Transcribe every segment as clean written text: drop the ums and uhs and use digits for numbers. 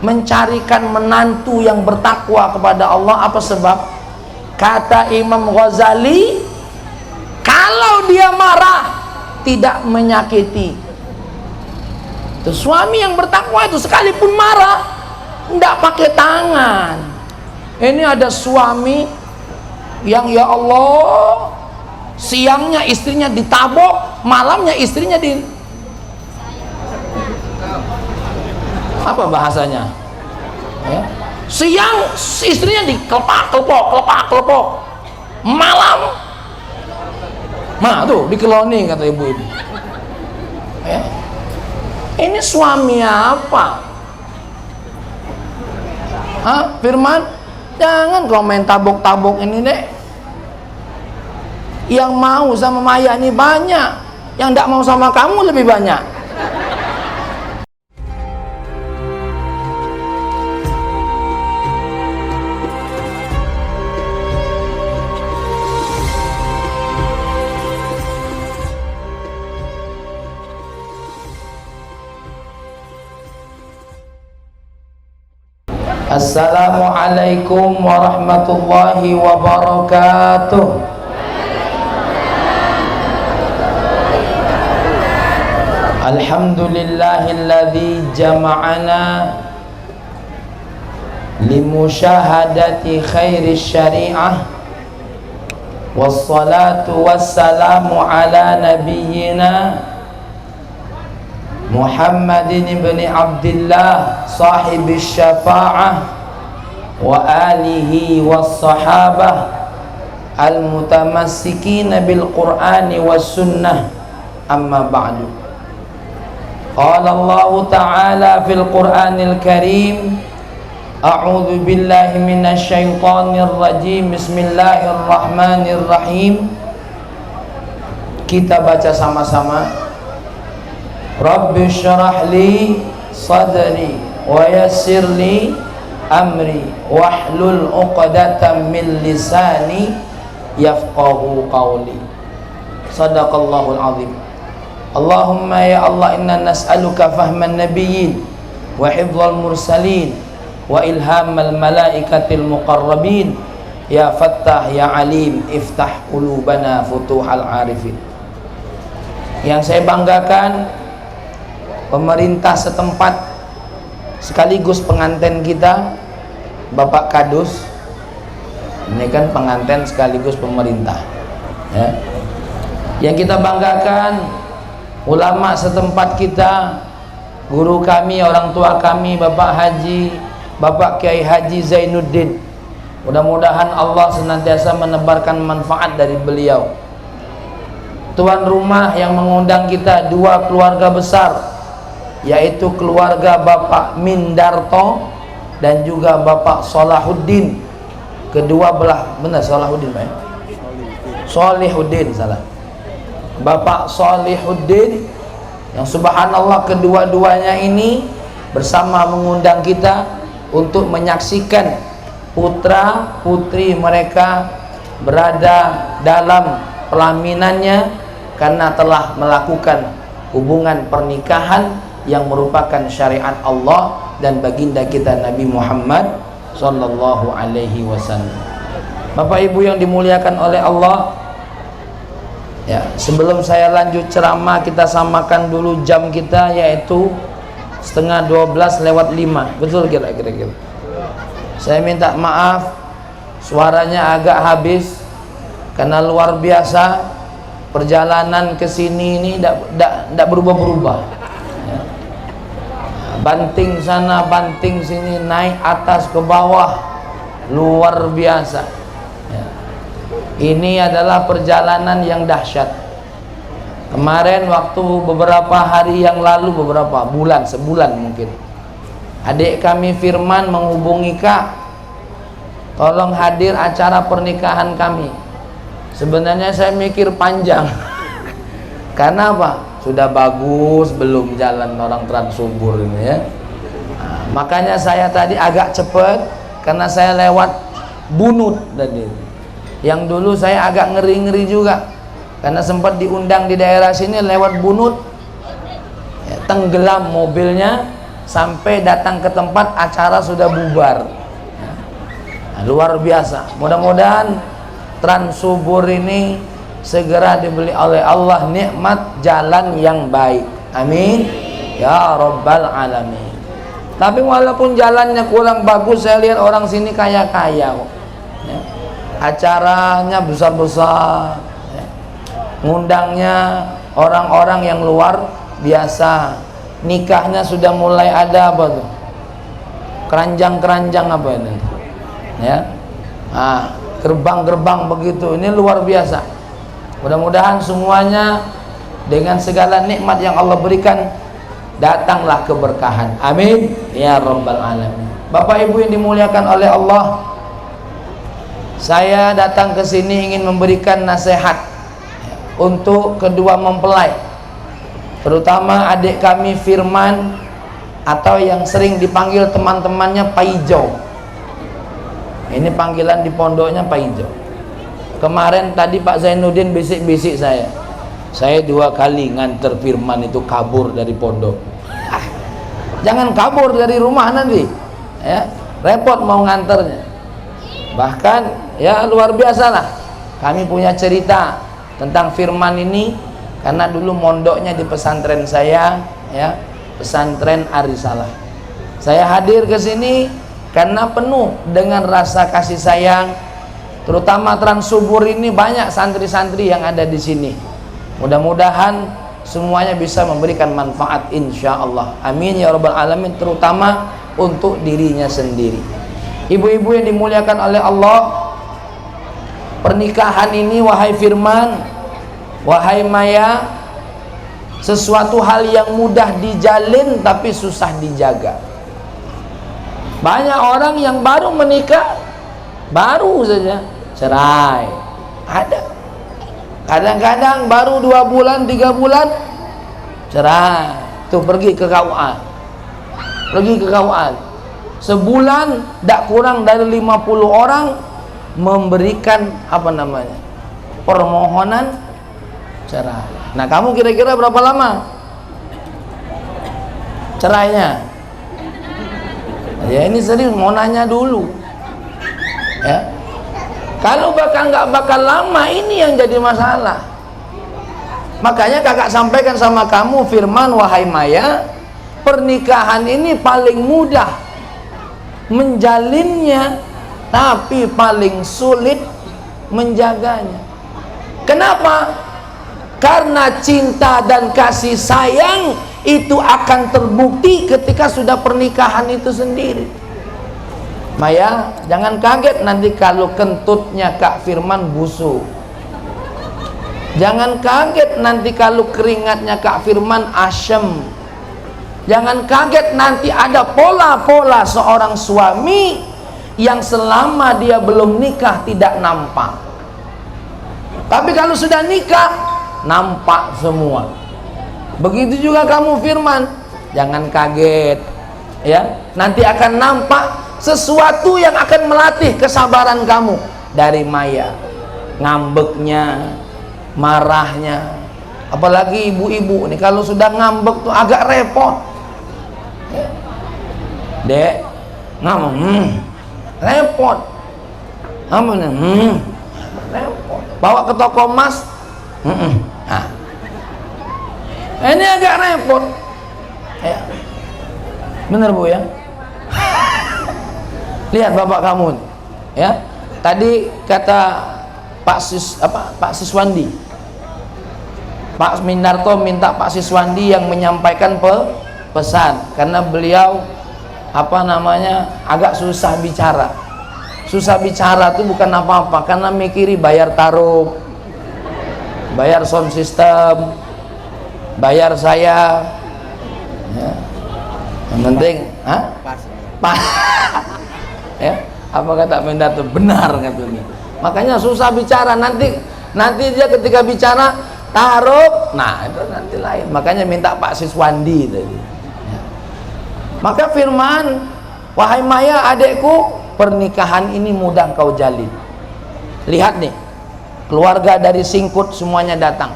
mencarikan menantu yang bertakwa kepada Allah. Apa sebab? Kata Imam Ghazali, kalau dia marah tidak menyakiti. Itu suami yang bertakwa itu sekalipun marah tidak pakai tangan. Ini ada suami yang ya Allah, siangnya istrinya ditabok, malamnya istrinya di apa bahasanya ya? Siang istrinya dikelepak-kelepok, malam tuh dikeloni, kata ibu-ibu ya. Ini suami apa? Firman, jangan komen tabok-tabok ini deh. Yang mau sama Maya ini banyak, yang tidak mau sama kamu lebih banyak. Assalamualaikum warahmatullahi wabarakatuh. Alhamdulillahilladzi jama'ana limusyahadati khairi syari'ah, wassalatu wassalamu ala nabiyyina Muhammadin ibn Abdillah sahibi syafa'ah wa alihi was sahabah al-mutamassikina bil qur'ani was sunnah, amma ba'du. Qala Allah ta'ala fil qur'anil karim, a'udzu billahi minasy syaithanir rajim, bismillahirrahmanirrahim. Kita baca sama-sama. Rabbi syrah li sadri wa yassir li amri wahlul 'uqdatam min lisani yafqahu qawli. Shadaqallahul azim. Allahumma ya Allah, inna nas'aluka fahman nabiyyin wa hifdzal mursalin wa ilhamal malaikatil muqarrabin. Ya Fattah ya Alim, iftah qulubana futuhal arifin. Yang saya banggakan, pemerintah setempat sekaligus pengantin kita, Bapak Kadus. Ini kan pengantin sekaligus pemerintah ya. Yang kita banggakan, ulama setempat kita, guru kami, orang tua kami, Bapak Kiai Haji Zainuddin. Mudah-mudahan Allah senantiasa menebarkan manfaat dari beliau. Tuan rumah yang mengundang kita, dua keluarga besar, yaitu keluarga Bapak Mindarto dan juga Bapak Salahuddin. Kedua belah, benar Salahuddin Pak? Solihuddin, salah. Bapak Solihuddin, yang subhanallah kedua-duanya ini bersama mengundang kita untuk menyaksikan putra putri mereka berada dalam pelaminannya, karena telah melakukan hubungan pernikahan yang merupakan syariat Allah dan baginda kita Nabi Muhammad sallallahu alaihi wasallam. Bapak Ibu yang dimuliakan oleh Allah ya, sebelum saya lanjut ceramah, kita samakan dulu jam kita, yaitu 11:30 betul kira-kira. Saya minta maaf suaranya agak habis karena luar biasa perjalanan ke sini ini tidak berubah-berubah. Banting sana banting sini, naik atas ke bawah, luar biasa ya. Ini adalah perjalanan yang dahsyat. Kemarin waktu beberapa hari yang lalu, beberapa bulan, sebulan mungkin, adik kami Firman menghubungi, Kak, tolong hadir acara pernikahan kami. Sebenarnya saya mikir panjang karena apa? Sudah bagus belum jalan orang Trans Subur ini ya. Makanya saya tadi agak cepat karena saya lewat Bunut tadi. Yang dulu saya agak ngeri-ngeri juga karena sempat diundang di daerah sini lewat Bunut ya, tenggelam mobilnya. sampai datang ke tempat acara sudah bubar. Nah, luar biasa. Mudah-mudahan Trans Subur ini segera dibeli oleh Allah nikmat jalan yang baik. Amin ya rabbal alamin. Tapi walaupun jalannya kurang bagus, saya lihat orang sini kaya-kaya kok ya. Acaranya besar-besar ya. Ngundangnya orang-orang yang luar biasa. Nikahnya sudah mulai ada apa tuh, keranjang-keranjang apa ini ya, gerbang-gerbang begitu. Ini luar biasa. Mudah-mudahan semuanya dengan segala nikmat yang Allah berikan datanglah keberkahan. Amin ya rabbal alamin. Bapak Ibu yang dimuliakan oleh Allah, saya datang ke sini ingin memberikan nasihat untuk kedua mempelai, terutama adik kami Firman atau yang sering dipanggil teman-temannya Pak Ijo. Ini panggilan di pondoknya Pak Ijo. Kemarin tadi Pak Zainuddin bisik-bisik saya 2 kali nganter Firman itu kabur dari pondok. Jangan kabur dari rumah nanti ya, repot mau nganternya. Bahkan ya luar biasa lah, kami punya cerita tentang Firman ini karena dulu mondoknya di pesantren saya ya, pesantren Arisalah. Saya hadir ke sini karena penuh dengan rasa kasih sayang, terutama Trans Subur ini banyak santri-santri yang ada di sini. Mudah-mudahan semuanya bisa memberikan manfaat insyaallah. Amin ya rabbal alamin, terutama untuk dirinya sendiri. Ibu-ibu yang dimuliakan oleh Allah, pernikahan ini wahai Firman, wahai Maya, sesuatu hal yang mudah dijalin tapi susah dijaga. Banyak orang yang baru menikah, baru saja cerai. Ada. Kadang-kadang baru 2 bulan, 3 bulan cerai. Tuh pergi ke KUA. Pergi ke KUA. Sebulan tak kurang dari 50 orang memberikan apa namanya? Permohonan cerai. Nah, kamu kira-kira berapa lama cerainya? Ya ini serius, mau nanya dulu. Ya. Kalau nggak bakal lama, ini yang jadi masalah. Makanya kakak sampaikan sama kamu Firman, wahai Maya, pernikahan ini paling mudah menjalinnya, tapi paling sulit menjaganya. Kenapa? Karena cinta dan kasih sayang itu akan terbukti ketika sudah pernikahan itu sendiri. Maya, jangan kaget nanti kalau kentutnya Kak Firman busuk. Jangan kaget nanti kalau keringatnya Kak Firman asem. Jangan kaget nanti ada pola-pola seorang suami yang selama dia belum nikah tidak nampak. Tapi kalau sudah nikah, nampak semua. Begitu juga kamu Firman, jangan kaget ya, nanti akan nampak sesuatu yang akan melatih kesabaran kamu. Dari Maya, ngambeknya, marahnya, apalagi ibu-ibu nih kalau sudah ngambek tuh agak repot ya. Dek ngambek repot, repot, bawa ke toko emas nah, ini agak repot ya. Bener Bu ya. Lihat bapak kamu ya, tadi kata Pak Siswandi, Pak Minarto minta Pak Siswandi yang menyampaikan pesan karena beliau apa namanya agak susah bicara. Susah bicara itu bukan apa-apa, karena mikiri bayar taruh, bayar sound system, bayar saya ya. Yang penting ya, apa kata Mendato, benar katanya. Makanya susah bicara, nanti dia ketika bicara taruh, nah itu nanti lain. Makanya minta Pak Siswandi tadi ya. Maka Firman, wahai Maya adekku, pernikahan ini mudah kau jalin. Lihat nih, keluarga dari Singkut semuanya datang,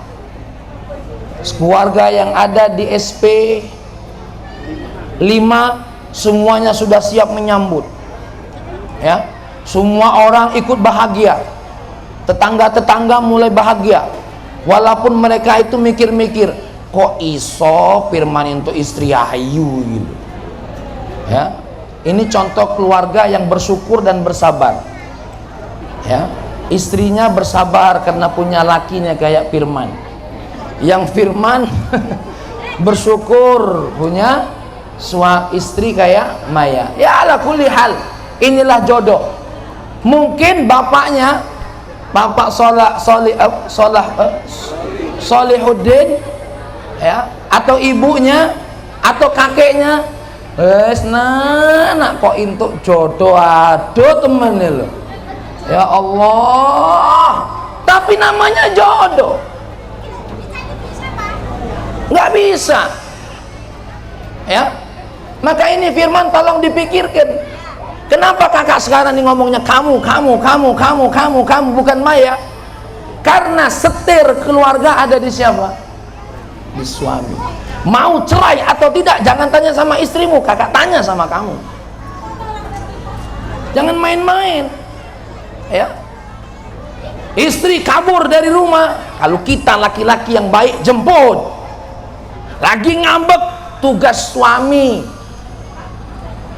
keluarga yang ada di SP 5 semuanya sudah siap menyambut, ya, semua orang ikut bahagia, tetangga-tetangga mulai bahagia, walaupun mereka itu mikir-mikir, kok iso Firman untuk istri ayu gitu, ya. Ini contoh keluarga yang bersyukur dan bersabar, ya. Istrinya bersabar karena punya lakinya kayak Firman, yang Firman bersyukur punya istri kayak Maya. Ya ala kulli hal, inilah jodoh. Mungkin bapaknya, Bapak Solihuddin, ya, atau ibunya atau kakeknya, nak kok untuk jodoh, aduh temen lo, ya Allah, tapi namanya jodoh, nggak bisa, ya. Maka ini Firman tolong dipikirkan, kenapa kakak sekarang ini ngomongnya kamu, bukan Maya? Karena setir keluarga ada di siapa? Di suami. Mau cerai atau tidak, jangan tanya sama istrimu, kakak tanya sama kamu. Jangan main-main, ya. Istri kabur dari rumah, kalau kita laki-laki yang baik jemput. Lagi ngambek, tugas suami.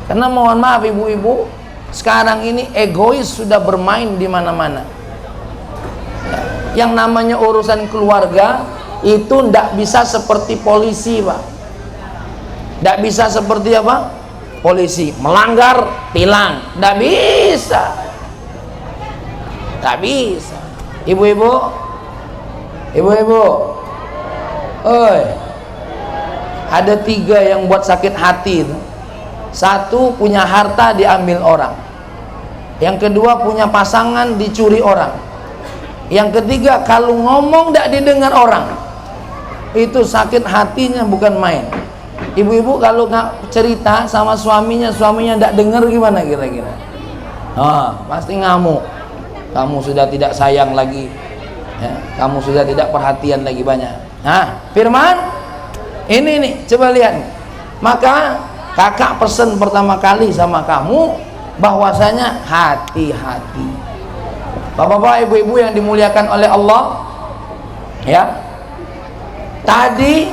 Karena mohon maaf ibu-ibu, sekarang ini egois sudah bermain di mana-mana. Yang namanya urusan keluarga itu ndak bisa seperti polisi, Pak. Ndak bisa seperti apa? Polisi, melanggar tilang, ndak bisa. Ndak bisa. Ibu-ibu, oi, ada 3 yang buat sakit hati. 1, punya harta diambil orang. Yang kedua, punya pasangan dicuri orang. Yang ketiga, kalau ngomong tidak didengar orang. Itu sakit hatinya bukan main. Ibu-ibu kalau nggak cerita sama suaminya tidak dengar, gimana kira-kira? Pasti ngamuk. Kamu sudah tidak sayang lagi, ya, kamu sudah tidak perhatian lagi banyak. Firman ini nih, coba lihat. Maka kakak pesan pertama kali sama kamu bahwasanya hati-hati. Bapak-bapak, ibu-ibu yang dimuliakan oleh Allah, ya. Tadi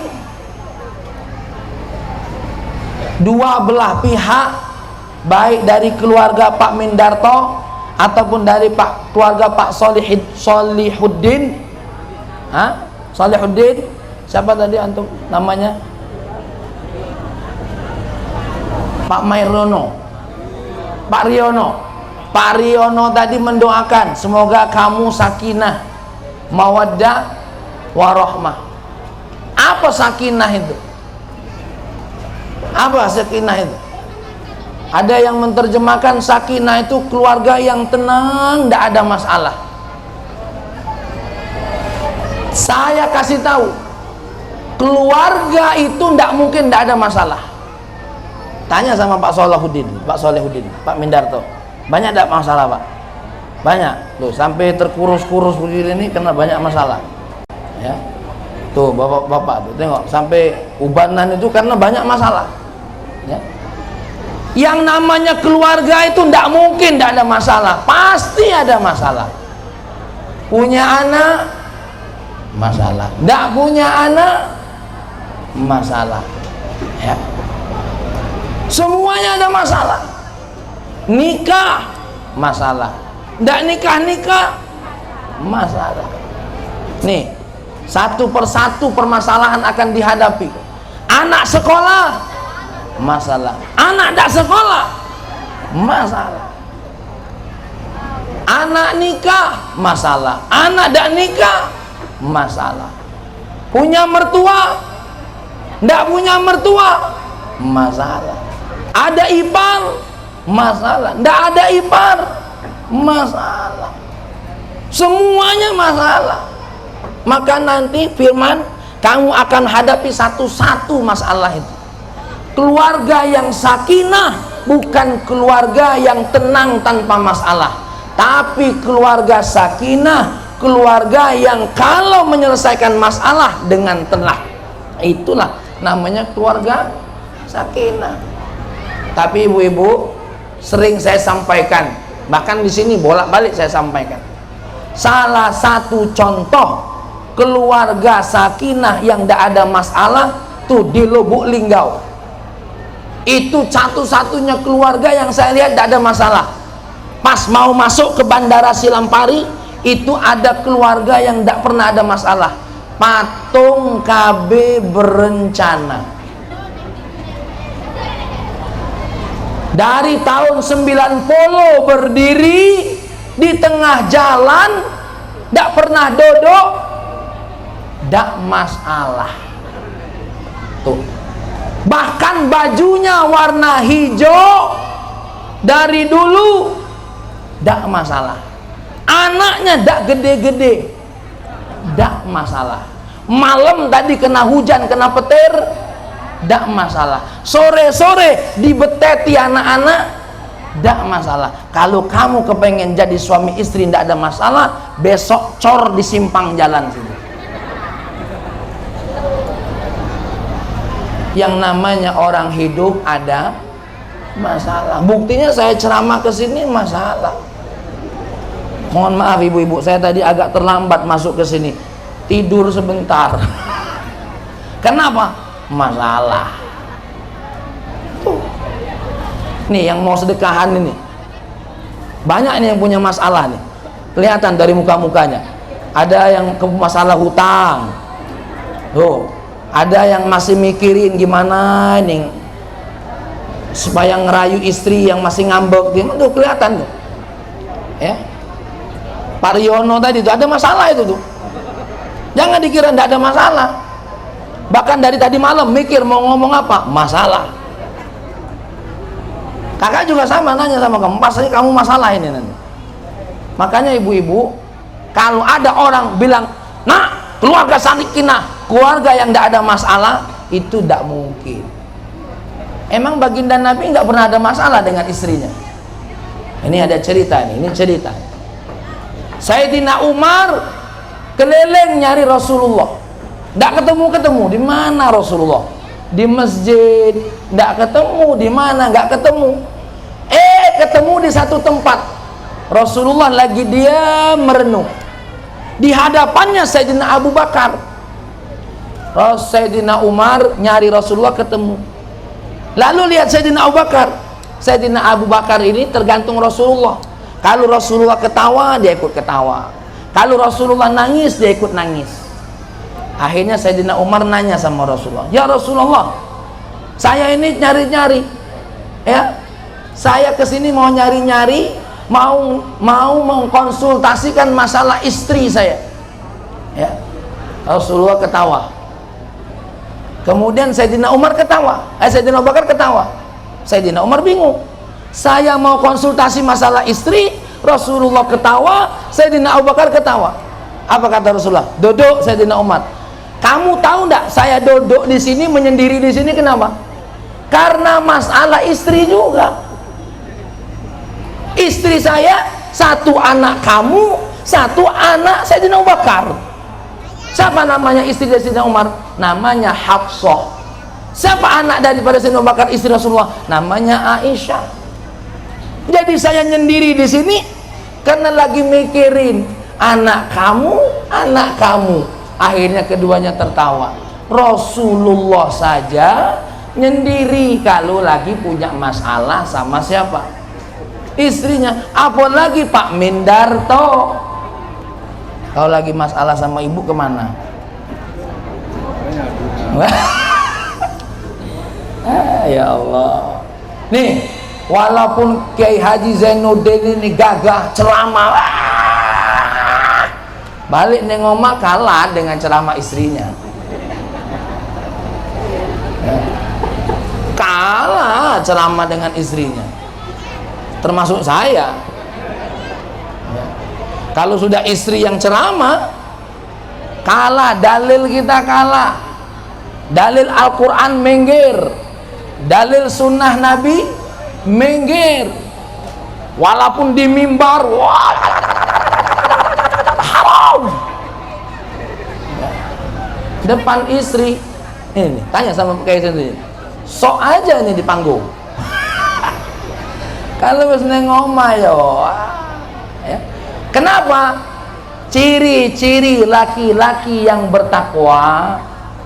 dua belah pihak, baik dari keluarga Pak Mindarto ataupun dari keluarga Pak Solihuddin. Solihuddin, siapa tadi antum namanya? Pak Mairono, Pak Riono tadi mendoakan semoga kamu sakinah, mawaddah, warahmah. Apa sakinah itu? Apa sakinah itu? Ada yang menerjemahkan sakinah itu keluarga yang tenang, tidak ada masalah. Saya kasih tahu, keluarga itu tidak mungkin tidak ada masalah. Tanya sama Pak Solihuddin, Pak Mindarto, banyak tidak masalah, Pak? Banyak. Tuh, sampai terkurus-kurus begini ini karena banyak masalah. Ya. Tuh, bapak-bapak tuh tengok, sampai ubanan itu karena banyak masalah. Ya. Yang namanya keluarga itu tidak mungkin tidak ada masalah, pasti ada masalah. Punya anak, masalah. Tidak punya anak, masalah. Ya. Semuanya ada masalah. Nikah, masalah. Tidak nikah, masalah. Nih, satu persatu permasalahan akan dihadapi. Anak sekolah, masalah. Anak tidak sekolah, masalah. Anak nikah, masalah. Anak tidak nikah, masalah. Punya mertua, tidak punya mertua, masalah. Ada ipar, masalah. Tidak ada ipar, masalah. Semuanya masalah. Maka nanti firman, kamu akan hadapi satu-satu masalah itu. Keluarga yang sakinah bukan keluarga yang tenang tanpa masalah, tapi keluarga sakinah, keluarga yang kalau menyelesaikan masalah dengan tenang. Itulah namanya keluarga sakinah. Tapi ibu-ibu, sering saya sampaikan, bahkan di sini bolak-balik saya sampaikan, salah satu contoh keluarga sakinah yang tidak ada masalah tuh di Lubuk Linggau. Itu satu-satunya keluarga yang saya lihat tidak ada masalah. Pas mau masuk ke Bandara Silampari, itu ada keluarga yang tidak pernah ada masalah. Patung KB berencana. Dari tahun 90 berdiri di tengah jalan, tidak pernah duduk, tidak masalah. Tuh. Bahkan bajunya warna hijau dari dulu, tidak masalah. Anaknya tidak gede-gede, tidak masalah. Malam tadi kena hujan, kena petir, tidak masalah. Sore-sore dibeteti anak-anak, tidak masalah. Kalau kamu kepengen jadi suami istri tidak ada masalah, besok cor di simpang jalan sini. Yang namanya orang hidup ada masalah. Buktinya saya ceramah ke sini masalah. Mohon maaf ibu-ibu, saya tadi agak terlambat masuk ke sini. Tidur sebentar. Kenapa? Masalah. Tuh. Nih yang mau sedekahan ini, banyak nih yang punya masalah nih. Kelihatan dari muka-mukanya. Ada yang ke masalah hutang. Tuh. Ada yang masih mikirin gimana nih supaya ngerayu istri yang masih ngambek. Gimana tuh kelihatan tuh. Ya. Pak Riono tadi tuh ada masalah itu tuh. Jangan dikira tidak ada masalah. Bahkan dari tadi malam mikir mau ngomong apa, masalah. Kakak juga sama nanya sama kamu, pasti kamu masalah ini nanti. Makanya ibu-ibu, kalau ada orang bilang, nah keluarga sakinah, keluarga yang tidak ada masalah, itu tidak mungkin. Emang baginda Nabi nggak pernah ada masalah dengan istrinya. Ini ada cerita nih, ini cerita. Sayyidina Umar keliling nyari Rasulullah. Tidak ketemu-ketemu. Di mana Rasulullah? Di masjid. Tidak ketemu. Di mana? Nggak ketemu. Ketemu di satu tempat. Rasulullah lagi diam merenung. Di hadapannya Sayyidina Abu Bakar. Sayyidina Umar nyari Rasulullah ketemu. Lalu lihat Sayyidina Abu Bakar. Sayyidina Abu Bakar ini tergantung Rasulullah. Kalau Rasulullah ketawa, dia ikut ketawa. Kalau Rasulullah nangis, dia ikut nangis. Akhirnya Sayyidina Umar nanya sama Rasulullah, ya Rasulullah, saya ini nyari-nyari, ya, saya kesini mau nyari-nyari, mau mengkonsultasikan masalah istri saya. Ya. Rasulullah ketawa. Kemudian Sayyidina Umar ketawa, Sayyidina Abu Bakar ketawa. Sayyidina Umar bingung. Saya mau konsultasi masalah istri, Rasulullah ketawa, Sayyidina Abu Bakar ketawa. Apa kata Rasulullah? Duduk Sayyidina Umar. Kamu tahu enggak saya duduk di sini, menyendiri di sini kenapa? Karena masalah istri juga. Istri saya satu anak kamu, satu anak Sayyidina Abu Bakar. Siapa namanya istri dari Sayyidina Umar? Namanya Hafsah. Siapa anak daripada Sayyidina Abu Bakar istri Rasulullah? Namanya Aisyah. Jadi saya nyendiri di sini karena lagi mikirin anak kamu, anak kamu. Akhirnya keduanya tertawa. Rasulullah saja nyendiri kalau lagi punya masalah sama siapa? Istrinya. Apalagi Pak Mindarto. Kalau lagi masalah sama ibu kemana? Ya Allah. Nih, walaupun Kiai Haji Zainuddin ini gagah ceramah, balik neng oma kalah dengan ceramah istrinya. Kalah ceramah dengan istrinya, termasuk saya. Kalau sudah istri yang ceramah, kalah. Dalil kita kalah. Dalil Al-Quran minggir, dalil sunnah Nabi minggir. Walaupun di mimbar, wah, haram. Depan istri, ini tanya sama kayak sendiri. sok aja ini di panggung. Kalau wis neng omah ya. Kenapa? Ciri-ciri laki-laki yang bertakwa,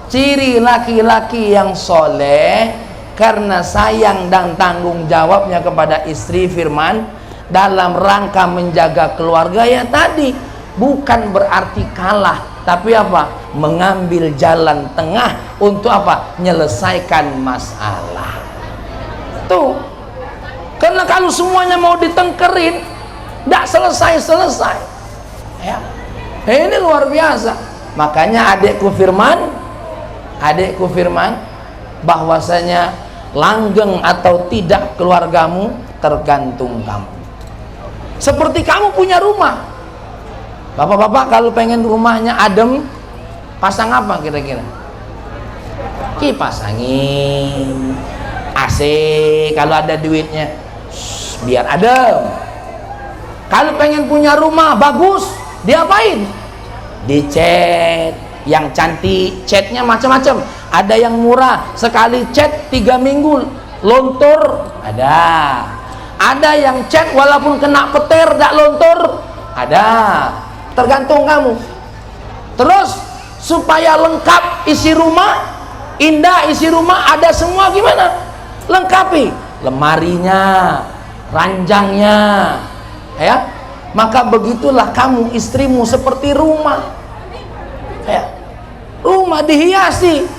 ciri laki-laki yang soleh, karena sayang dan tanggung jawabnya kepada istri, firman dalam rangka menjaga keluarga ya tadi, bukan berarti kalah, tapi apa? Mengambil jalan tengah untuk apa? Menyelesaikan masalah. Tuh, karena kalau semuanya mau ditengkerin, tidak selesai-selesai ya. Ini luar biasa. Makanya adikku firman bahwasanya langgeng atau tidak keluargamu tergantung kamu. Seperti kamu punya rumah, bapak-bapak kalau pengen rumahnya adem, pasang apa kira-kira? Kipas angin, AC kalau ada duitnya, biar adem. Kalau pengen punya rumah bagus, diapain? Dicat yang cantik, catnya macam-macam. Ada yang murah, sekali cat 3 minggu lontor, ada yang cat walaupun kena petir tak lontor, ada. Tergantung kamu. Terus supaya lengkap isi rumah, indah isi rumah, ada semua, gimana? Lengkapi lemarinya, ranjangnya ya. Maka begitulah kamu, istrimu seperti rumah ya. Rumah dihiasi,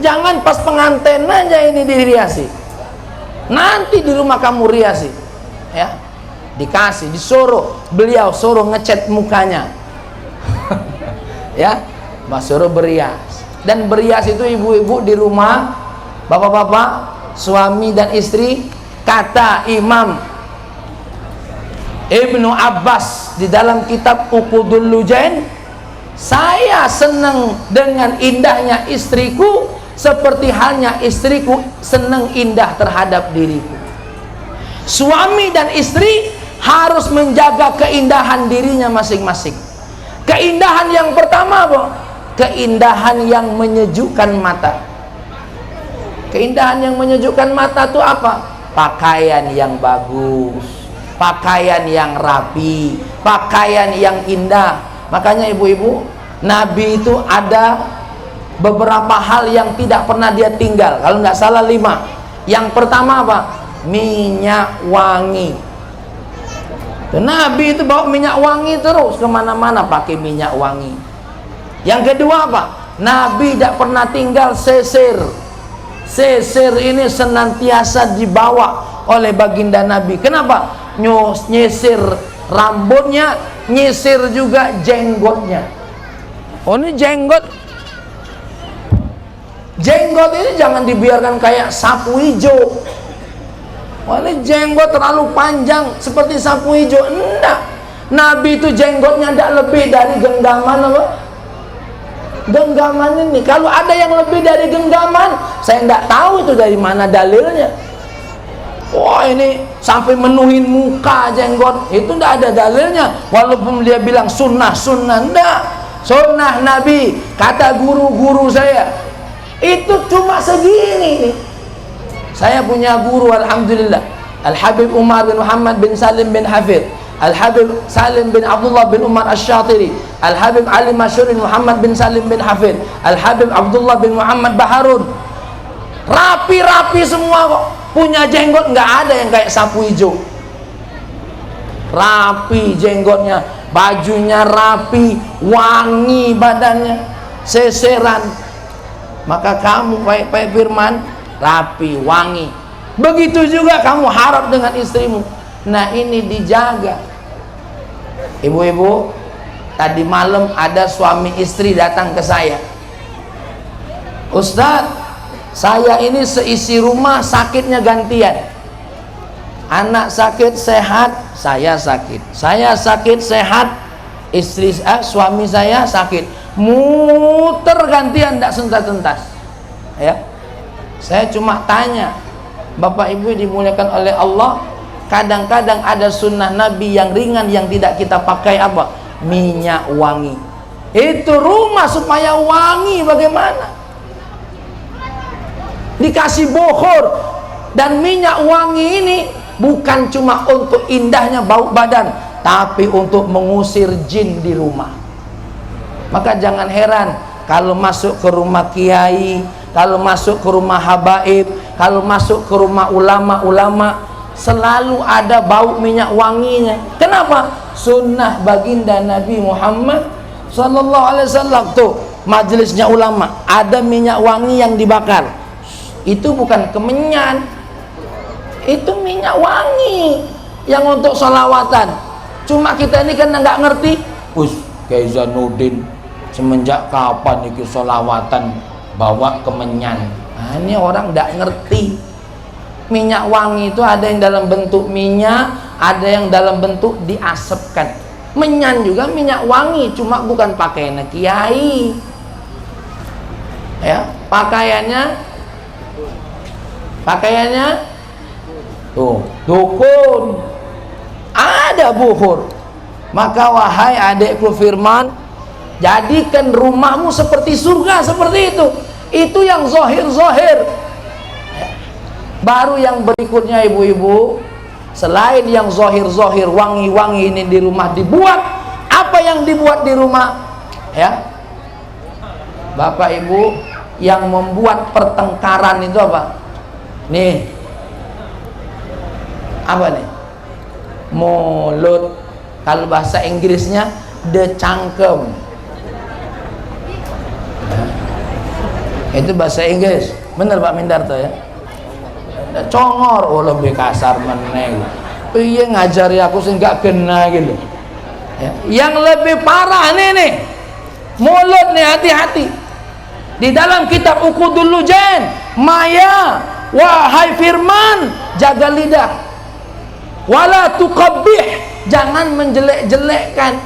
jangan pas pengantin aja ini dihiasi, nanti di rumah kamu riasi ya. Dikasih, disuruh, beliau suruh ngecat mukanya ya, mas suruh berias. Dan berias itu ibu-ibu di rumah, bapak-bapak, suami dan istri. Kata Imam Ibnu Abbas di dalam kitab Uqudul Lujain, saya senang dengan indahnya istriku seperti halnya istriku senang indah terhadap diriku. Suami dan istri harus menjaga keindahan dirinya masing-masing. Keindahan yang pertama apa? Keindahan yang menyejukkan mata. Keindahan yang menyejukkan mata itu apa? Pakaian yang bagus, pakaian yang rapi, pakaian yang indah. Makanya ibu-ibu, Nabi itu ada beberapa hal yang tidak pernah dia tinggal. Kalau nggak salah 5. Yang pertama apa? Minyak wangi. Nabi itu bawa minyak wangi terus kemana-mana, pakai minyak wangi. Yang kedua apa? Nabi tidak pernah tinggal sisir. Sisir ini senantiasa dibawa oleh baginda Nabi. Kenapa? Nyisir rambutnya, nyisir juga jenggotnya. Oh, ini jenggot ini jangan dibiarkan kayak sapu hijau. Wah, ini jenggot terlalu panjang seperti sapu hijau. Enggak. Nabi itu jenggotnya tidak lebih dari genggaman apa? Genggaman ini. Kalau ada yang lebih dari genggaman, saya tidak tahu itu dari mana dalilnya. Wah, ini sampai menuhin muka jenggot, itu tidak ada dalilnya. Walaupun dia bilang sunnah, enggak. Sunnah Nabi, kata guru-guru saya, itu cuma segini nih. Saya punya guru, alhamdulillah, Al-Habib Umar bin Muhammad bin Salim bin Hafidh, Al-Habib Salim bin Abdullah bin Umar Asy-Syatiri, Al-Habib Ali Masyurin Muhammad bin Salim bin Hafidh, Al-Habib Abdullah bin Muhammad Baharun. Rapi-rapi semua kok. Punya jenggot, nggak ada yang kayak sapu hijau. Rapi jenggotnya, bajunya rapi, wangi badannya, seseran. Maka kamu baik-baik firman, rapi, wangi. Begitu juga kamu harap dengan istrimu. Nah, ini dijaga. Ibu-ibu, tadi malam ada suami istri datang ke saya. Ustadz, saya ini seisi rumah sakitnya gantian. Anak sakit sehat, saya sakit. Saya sakit sehat, suami saya sakit. Muter gantian, tidak sentas-sentas. Ya. Saya cuma tanya, Bapak Ibu dimuliakan oleh Allah, kadang-kadang ada sunnah Nabi yang ringan yang tidak kita pakai apa? Minyak wangi. Itu rumah supaya wangi bagaimana? dikasih bohor. Dan minyak wangi ini bukan cuma untuk indahnya bau badan, tapi untuk mengusir jin di rumah. Maka jangan heran kalau masuk ke rumah kiai, kalau masuk ke rumah habaib, kalau masuk ke rumah ulama-ulama, selalu ada bau minyak wanginya. Kenapa? Sunnah baginda Nabi Muhammad sallallahu alaihi wasallam. Tuh majelisnya ulama, ada minyak wangi yang dibakar. Itu bukan kemenyan, itu minyak wangi yang untuk sholawatan. Cuma kita ini kan nggak ngerti. Kiai Zainuddin semenjak kapan iki sholawatan bawa kemenyan? Nah, ini orang nggak ngerti. Minyak wangi itu ada yang dalam bentuk minyak, ada yang dalam bentuk diasapkan. Menyan juga minyak wangi, cuma bukan pakaiannya kiai. Ya, pakaiannya tuh dukun, ada buhur. Maka wahai adekku Firman, jadikan rumahmu seperti surga, seperti itu. Itu yang zohir-zohir. Baru yang berikutnya ibu-ibu, selain yang zohir-zohir, wangi-wangi ini di rumah dibuat. Apa yang dibuat di rumah? Ya, Bapak Ibu, yang membuat pertengkaran itu apa? Nih, apa nih? Mulut. Kalau bahasa Inggrisnya the cangkem. Itu bahasa Inggris, bener Pak Mindarto ya? Congor, oh lebih kasar meneng. Iya ngajari aku sih nggak kena gitu. Ya. Yang lebih parah nih, mulut nih, hati-hati. Di dalam kitab Uqudul Lujan, Maya, wahai Firman, jaga lidah. Wala tuqabbih, jangan menjelek-jelekkan.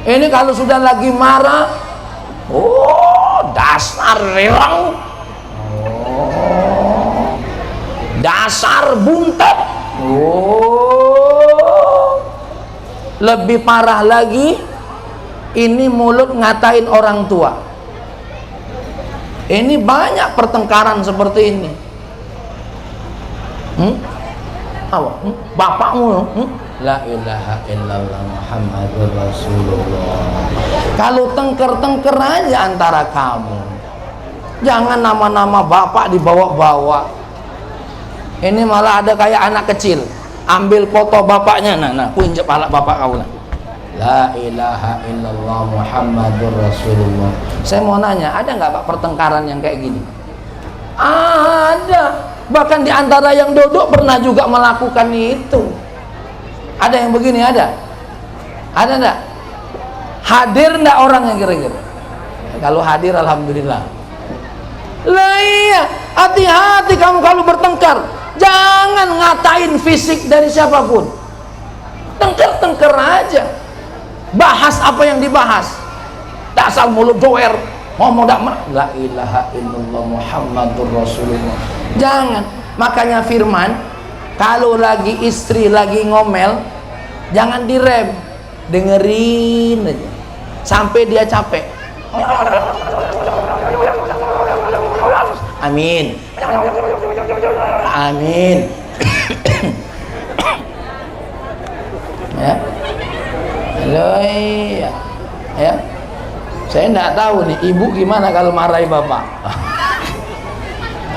Ini kalau sudah lagi marah, oh dasar relang, oh dasar buntet, oh. Lebih parah lagi, ini mulut ngatain orang tua. Ini banyak pertengkaran seperti ini. Bapakmu, la ilaha illallah Muhammadur Rasulullah. Kalau tengker-tengker aja antara kamu, jangan nama-nama bapak dibawa-bawa. Ini malah ada kayak anak kecil, ambil foto bapaknya, nah kunjep palak bapak kau, nah. La ilaha illallah Muhammadur Rasulullah. Saya mau nanya, ada nggak Pak pertengkaran yang kayak gini? Ada. Bahkan di antara yang duduk pernah juga melakukan itu. Ada yang begini, ada? Ada enggak? Hadir enggak orangnya kira-kira? Kalau hadir alhamdulillah. Lah iya, hati-hati kamu kalau bertengkar. Jangan ngatain fisik dari siapapun. Tengker-tengker aja. Bahas apa yang dibahas. Dasar mulut jower, ngomong dak la ilaha illallah Muhammadur Rasulullah. Jangan. Makanya Firman, kalau lagi istri lagi ngomel, jangan direm, dengerin aja sampai dia capek. Amin, amin. Ya, halo ya. Saya enggak tahu nih ibu gimana kalau marahi bapak.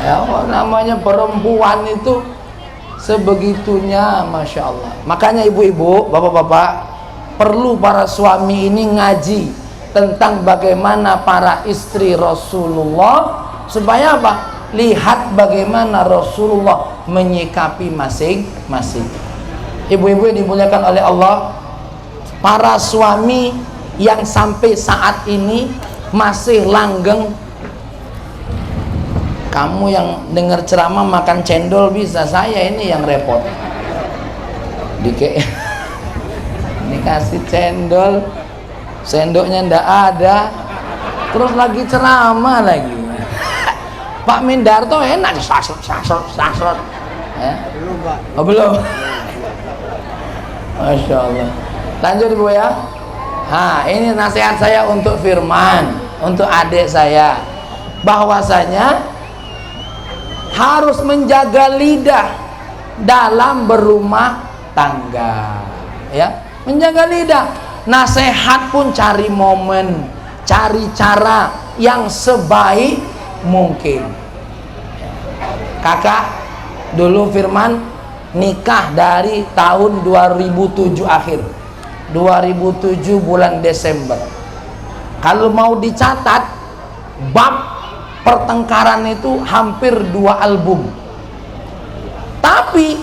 Ya, namanya perempuan itu sebegitunya, masya Allah. Makanya ibu-ibu, bapak-bapak, perlu para suami ini ngaji tentang bagaimana para istri Rasulullah, supaya apa? Lihat bagaimana Rasulullah menyikapi masing-masing. Ibu-ibu yang dimuliakan oleh Allah, para suami yang sampai saat ini masih langgeng. Kamu yang dengar ceramah makan cendol bisa, saya ini yang repot. Dikasih cendol, sendoknya ndak ada, terus lagi ceramah lagi. Pak Mindarto enak, sasrot. Ya? Belum Pak. Oh belum. Masya Allah. Lanjut ibu ya. Nah, ini nasihat saya untuk Firman, untuk adik saya, bahwasanya harus menjaga lidah dalam berumah tangga, ya, menjaga lidah. Nasihat pun cari momen, cari cara yang sebaik mungkin. Kakak dulu Firman nikah dari tahun 2007 akhir, 2007 bulan Desember. Kalau mau dicatat, bab pertengkaran itu hampir 2 album. Tapi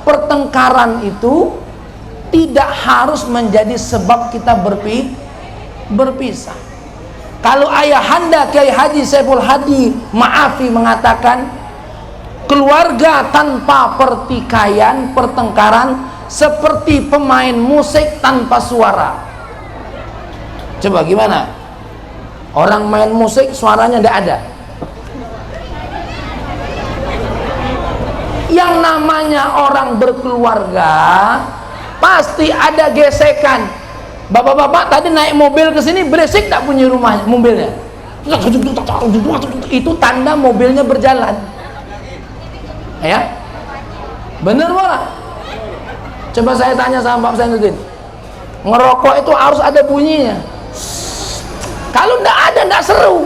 pertengkaran itu tidak harus menjadi sebab kita berpisah. Kalau ayahanda Kiai Haji Saiful Hadi Ma'afi mengatakan, keluarga tanpa pertikaian, pertengkaran seperti pemain musik tanpa suara. Coba gimana? Orang main musik suaranya tidak ada. Yang namanya orang berkeluarga pasti ada gesekan. Bapak-bapak tadi naik mobil ke sini berisik tak punya rumah mobilnya. Itu tanda mobilnya berjalan. Ya, bener malah. Coba saya tanya sama Pak Zainuddin, ngerokok itu harus ada bunyinya. Kalau ndak ada, ndak seru.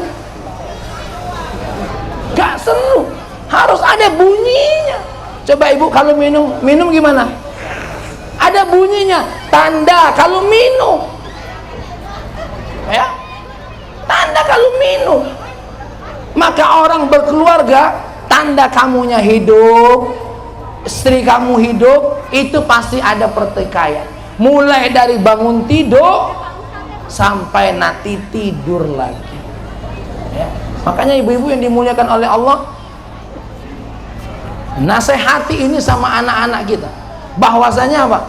Nggak seru, harus ada bunyinya. Coba ibu kalau minum gimana? Ada bunyinya, tanda kalau minum. Ya, tanda kalau minum. Maka orang berkeluarga, tanda kamunya hidup, istri kamu hidup, itu pasti ada pertikaian. Mulai dari bangun tidur sampai nanti tidur lagi. Ya. Makanya ibu-ibu yang dimuliakan oleh Allah, nasihati ini sama anak-anak kita, bahwasanya apa?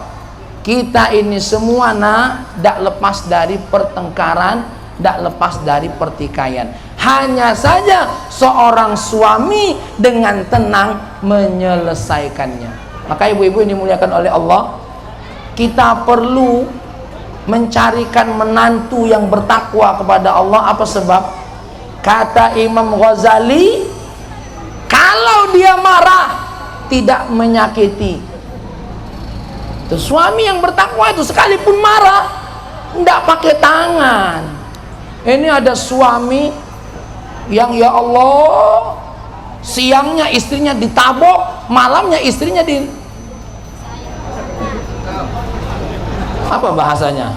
Kita ini semua tidak lepas dari pertengkaran, tidak lepas dari pertikaian. Hanya saja seorang suami dengan tenang menyelesaikannya. Maka ibu-ibu yang dimuliakan oleh Allah, kita perlu mencarikan menantu yang bertakwa kepada Allah. Apa sebab? Kata Imam Ghazali, kalau dia marah tidak menyakiti. Itu suami yang bertakwa itu sekalipun marah tidak pakai tangan. Ini ada suami yang ya Allah, siangnya istrinya ditabok, malamnya istrinya di apa bahasanya?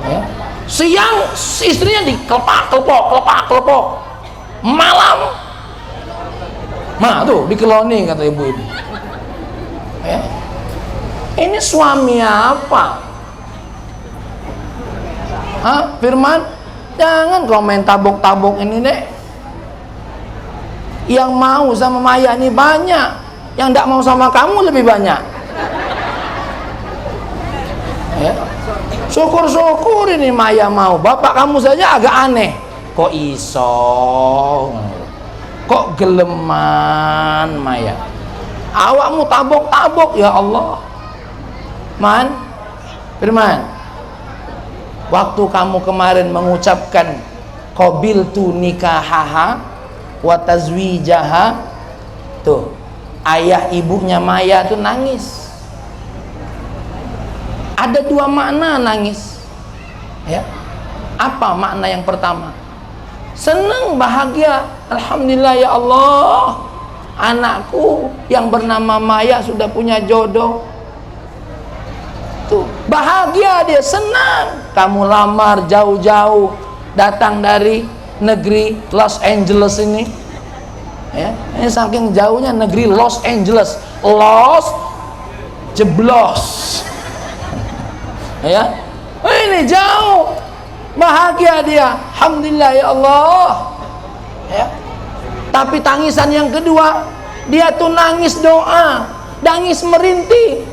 Ya. Siang istrinya dikelepak-kelepok, malam tuh dikeloni kata ibu-ibu. Ya. Ini suami apa? Firman, jangan komen tabok-tabok ini deh. Yang mau sama Maya ini banyak, yang tidak mau sama kamu lebih banyak. Ya. Syukur-syukur ini Maya mau. Bapak kamu saja agak aneh. Kok iso? Kok geleman Maya? Awakmu tabok-tabok, ya Allah. Man, Firman, waktu kamu kemarin mengucapkan qabiltu nikahaha wa tazwijaha, tuh ayah ibunya Maya tuh nangis. Ada 2 makna nangis. Ya. Apa makna yang pertama? Senang, bahagia, alhamdulillah ya Allah, anakku yang bernama Maya sudah punya jodoh. Tuh, bahagia dia, senang. Kamu lamar jauh-jauh, datang dari negeri Los Angeles ini. Ya, ini saking jauhnya negeri Los Angeles, Los jeblos. Ya, ini jauh, bahagia dia, alhamdulillah ya Allah. Ya. Tapi tangisan yang kedua, dia tuh nangis doa, nangis merintih.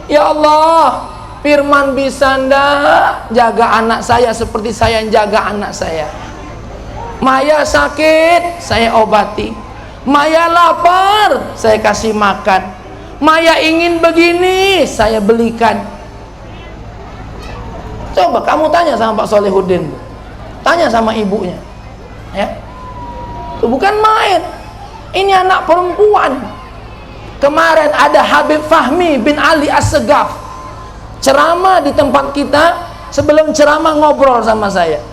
Ya Allah, Firman bisa ndak jaga anak saya seperti saya yang jaga anak saya. Maya sakit, saya obati. Maya lapar, saya kasih makan. Maya ingin begini, saya belikan. Coba kamu tanya sama Pak Solihuddin, tanya sama ibunya, ya, itu bukan main. Ini anak perempuan. Kemarin ada Habib Fahmi bin Ali As-Segaf ceramah di tempat kita. Sebelum ceramah ngobrol sama saya.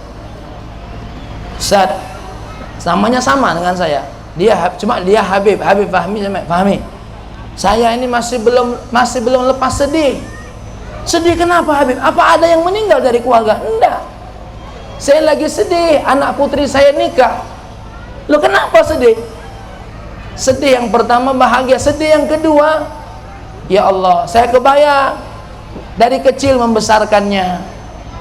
Ustaz, namanya sama dengan saya. Cuma dia Habib Fahmi sama Fahmi. Saya ini masih belum lepas sedih. Sedih kenapa Habib? Apa ada yang meninggal dari keluarga? Enggak. Saya lagi sedih, anak putri saya nikah. Loh kenapa sedih? Sedih yang pertama bahagia, sedih yang kedua, ya Allah, saya kebayang dari kecil membesarkannya,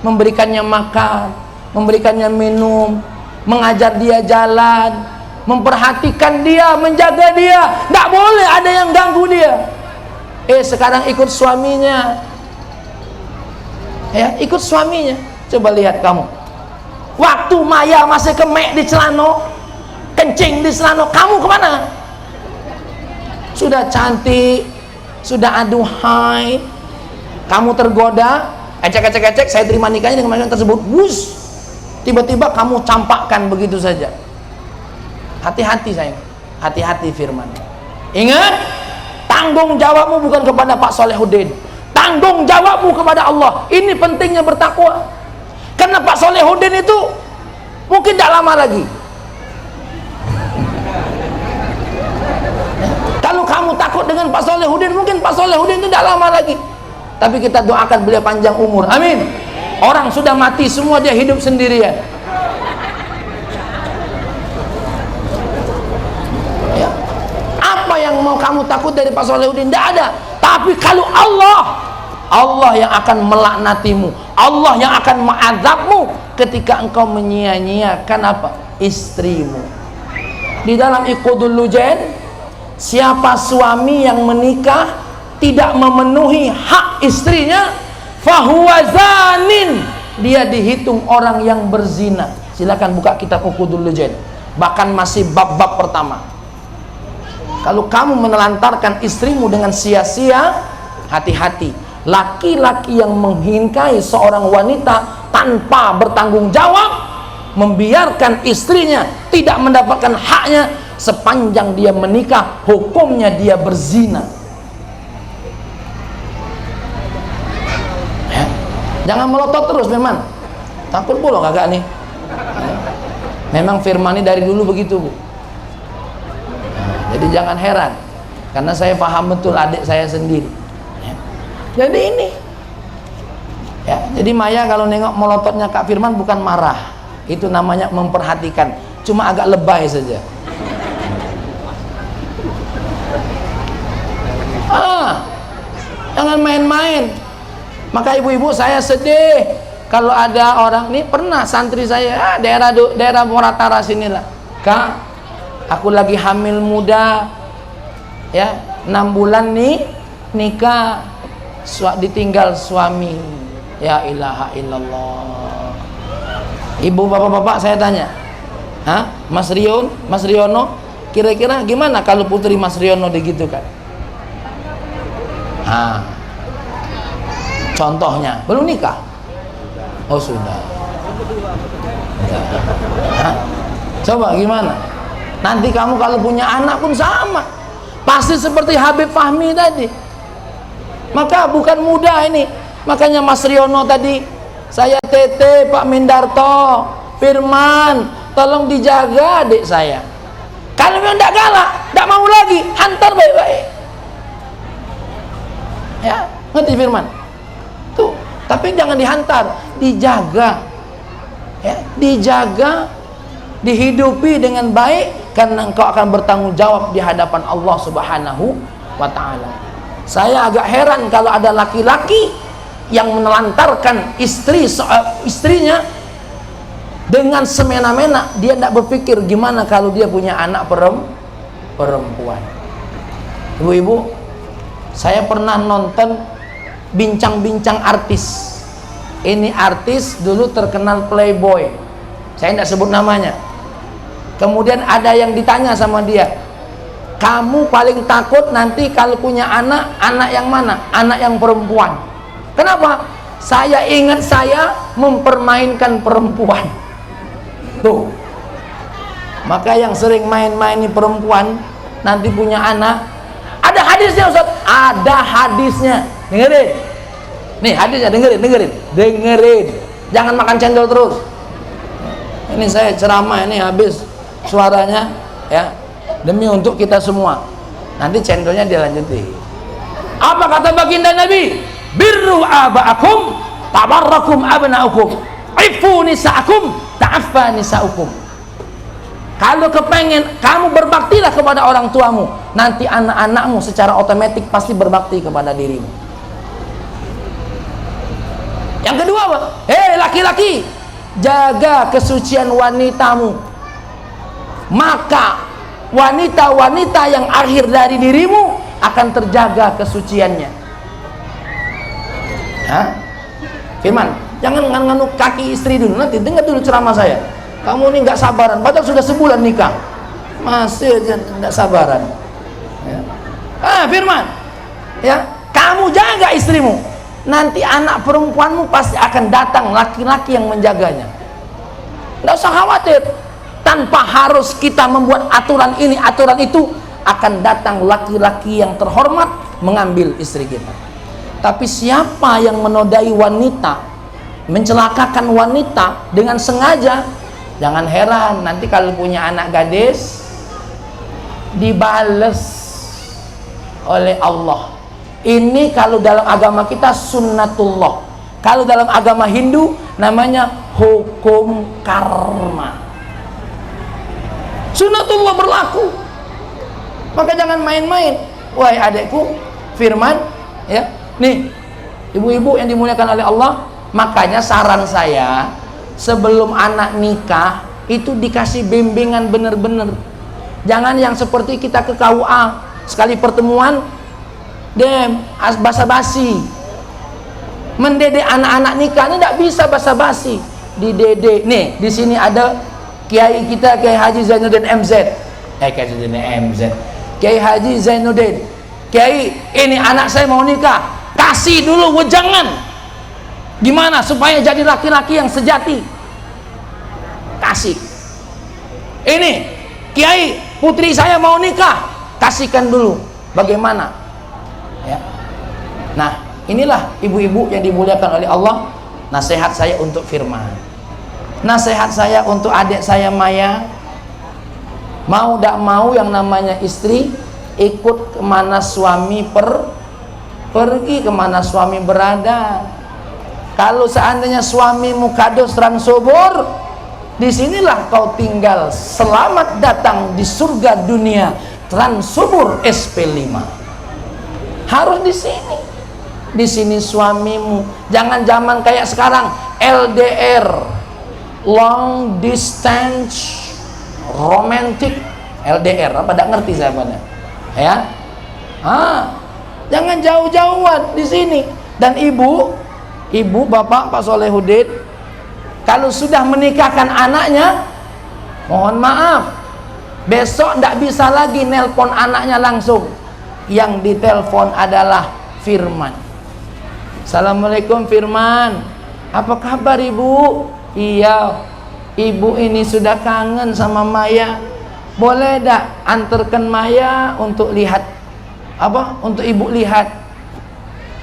memberikannya makan, memberikannya minum, mengajar dia jalan, memperhatikan dia, menjaga dia, tidak boleh ada yang ganggu dia. Sekarang ikut suaminya, ya ikut suaminya. Coba lihat kamu, waktu Maya masih kemek di celana, kencing di celana, kamu kemana? Sudah cantik, sudah aduhai, kamu tergoda, ecek, saya terima nikahnya dengan wanita tersebut, bus, tiba-tiba kamu campakkan begitu saja. Hati-hati sayang, hati-hati firman. Ingat, tanggung jawabmu bukan kepada Pak Solehuddin, tanggung jawabmu kepada Allah. Ini pentingnya bertakwa. Karena Pak Solehuddin itu mungkin tidak lama lagi. Kalau kamu takut dengan Pak Solehuddin, mungkin Pak Solehuddin itu tidak lama lagi. Tapi kita doakan beliau panjang umur, amin. Orang sudah mati semua, dia hidup sendirian. Ya. Apa yang mau kamu takut dari Pak Solehuddin? Tidak ada. Tapi kalau Allah yang akan melaknatimu, Allah yang akan mengazabmu ketika engkau menyia-nyiakan apa? Istrimu. Di dalam Iqudul Lujain, siapa suami yang menikah tidak memenuhi hak istrinya, fahuwa zanin, dia dihitung orang yang berzina. Silakan buka kitab Iqudul Lujain, bahkan masih bab-bab pertama. Kalau kamu menelantarkan istrimu dengan sia-sia, hati-hati. Laki-laki yang menghinakai seorang wanita tanpa bertanggung jawab, membiarkan istrinya tidak mendapatkan haknya, sepanjang dia menikah, hukumnya dia berzina. Ya. Jangan melotot terus memang. Takut pula kakak nih. Memang firman ini dari dulu begitu, Bu. Jadi jangan heran, karena saya paham betul adik saya sendiri. Ya. Jadi ini, ya. Jadi Maya kalau nengok melototnya Kak Firman bukan marah, itu namanya memperhatikan, cuma agak lebay saja. Jangan main-main. Maka ibu-ibu, saya sedih kalau ada orang ini. Pernah santri saya daerah Moratara sinilah, Kak, aku lagi hamil muda, ya 6 bulan nih nikah, ditinggal suami. Ya ilaha illallah. Ibu bapak-bapak saya tanya, Mas Riono, kira-kira gimana kalau putri Mas Riono digitukan? Contohnya belum nikah, oh sudah. Coba gimana? Nanti kamu kalau punya anak pun sama, pasti seperti Habib Fahmi tadi. Maka bukan mudah ini. Makanya Mas Riono tadi, saya tete Pak Mindarto, Firman, tolong dijaga adik saya. Kalau memang tidak galak, tidak mau lagi, hantar baik-baik. Ya, ngerti Firman? Tuh, tapi jangan dihantar, dijaga. Ya, dijaga, dihidupi dengan baik, karena engkau akan bertanggung jawab di hadapan Allah Subhanahu wa ta'ala. Saya agak heran kalau ada laki-laki yang menelantarkan istrinya dengan semena-mena. Dia tidak berpikir gimana kalau dia punya anak perempuan. Ibu-ibu, saya pernah nonton bincang-bincang artis. Ini artis dulu terkenal playboy, saya tidak sebut namanya. Kemudian ada yang ditanya sama dia, kamu paling takut nanti kalau punya anak yang mana? Anak yang perempuan. Kenapa? Saya ingat saya mempermainkan perempuan. Tuh, Maka yang sering main-main ini perempuan nanti punya anak, ada hadisnya Ustaz, ada hadisnya. Dengerin. Nih hadisnya, dengerin. Jangan makan cendol terus. Ini saya ceramah ini habis suaranya ya, demi untuk kita semua. Nanti cendolnya dilanjuti. Apa kata baginda Nabi? Birru aba'akum tabarrakum abna'ukum, ifu nisa'akum ta'affa nisa'ukum. Kalau kepengen kamu berbaktilah kepada orang tuamu, nanti anak-anakmu secara otomatis pasti berbakti kepada dirimu. Yang kedua apa? Laki-laki, jaga kesucian wanitamu, maka wanita-wanita yang akhir dari dirimu akan terjaga kesuciannya. Firman, jangan nganuk kaki istri dulu, nanti dengar dulu ceramah saya. Kamu ini nggak sabaran, padahal sudah sebulan nikah masih aja nggak sabaran ya. Firman ya, kamu jaga istrimu, nanti anak perempuanmu pasti akan datang laki-laki yang menjaganya. Nggak usah khawatir, tanpa harus kita membuat aturan ini aturan itu, akan datang laki-laki yang terhormat mengambil istri kita. Tapi siapa yang menodai wanita, mencelakakan wanita dengan sengaja, jangan heran nanti kalau punya anak gadis dibales oleh Allah. Ini kalau dalam agama kita sunnatullah, kalau dalam agama Hindu namanya hukum karma. Sunnatullah berlaku, maka jangan main-main. Wahai adekku, firman ya, nih ibu-ibu yang dimuliakan oleh Allah, makanya saran saya, sebelum anak nikah itu dikasih bimbingan bener-bener. Jangan yang seperti kita ke KUA sekali pertemuan basa-basi. Mendidik anak-anak nikah ini tidak bisa basa-basi, dididik. Nih di sini ada kiai kita, Kiai Haji Zainuddin MZ. Kiai Haji Zainuddin. Kiai, ini anak saya mau nikah, kasih dulu wejangan. Gimana supaya jadi laki-laki yang sejati? Kasih. Ini Kiai, putri saya mau nikah, kasihkan dulu bagaimana ya. Nah inilah ibu-ibu yang dimuliakan oleh Allah, nasihat saya untuk Firman, nasihat saya untuk adik saya Maya. Mau tidak mau yang namanya istri ikut kemana suami pergi kemana suami berada. Kalau seandainya suamimu kados transubur, disinilah kau tinggal. Selamat datang di surga dunia transubur SP5. Harus di sini. Di sini suamimu. Jangan zaman kayak sekarang LDR, long distance romantic. LDR apa? Tidak ngerti saya pada. Ya, jangan jauh-jauhan di sini. Dan ibu, bapak, Pak Solehudin, kalau sudah menikahkan anaknya, mohon maaf, besok tidak bisa lagi nelpon anaknya langsung. Yang ditelepon adalah Firman. Assalamualaikum Firman, apa kabar ibu? Iya, ibu ini sudah kangen sama Maya. Boleh tak antarkan Maya untuk lihat apa? Untuk ibu lihat.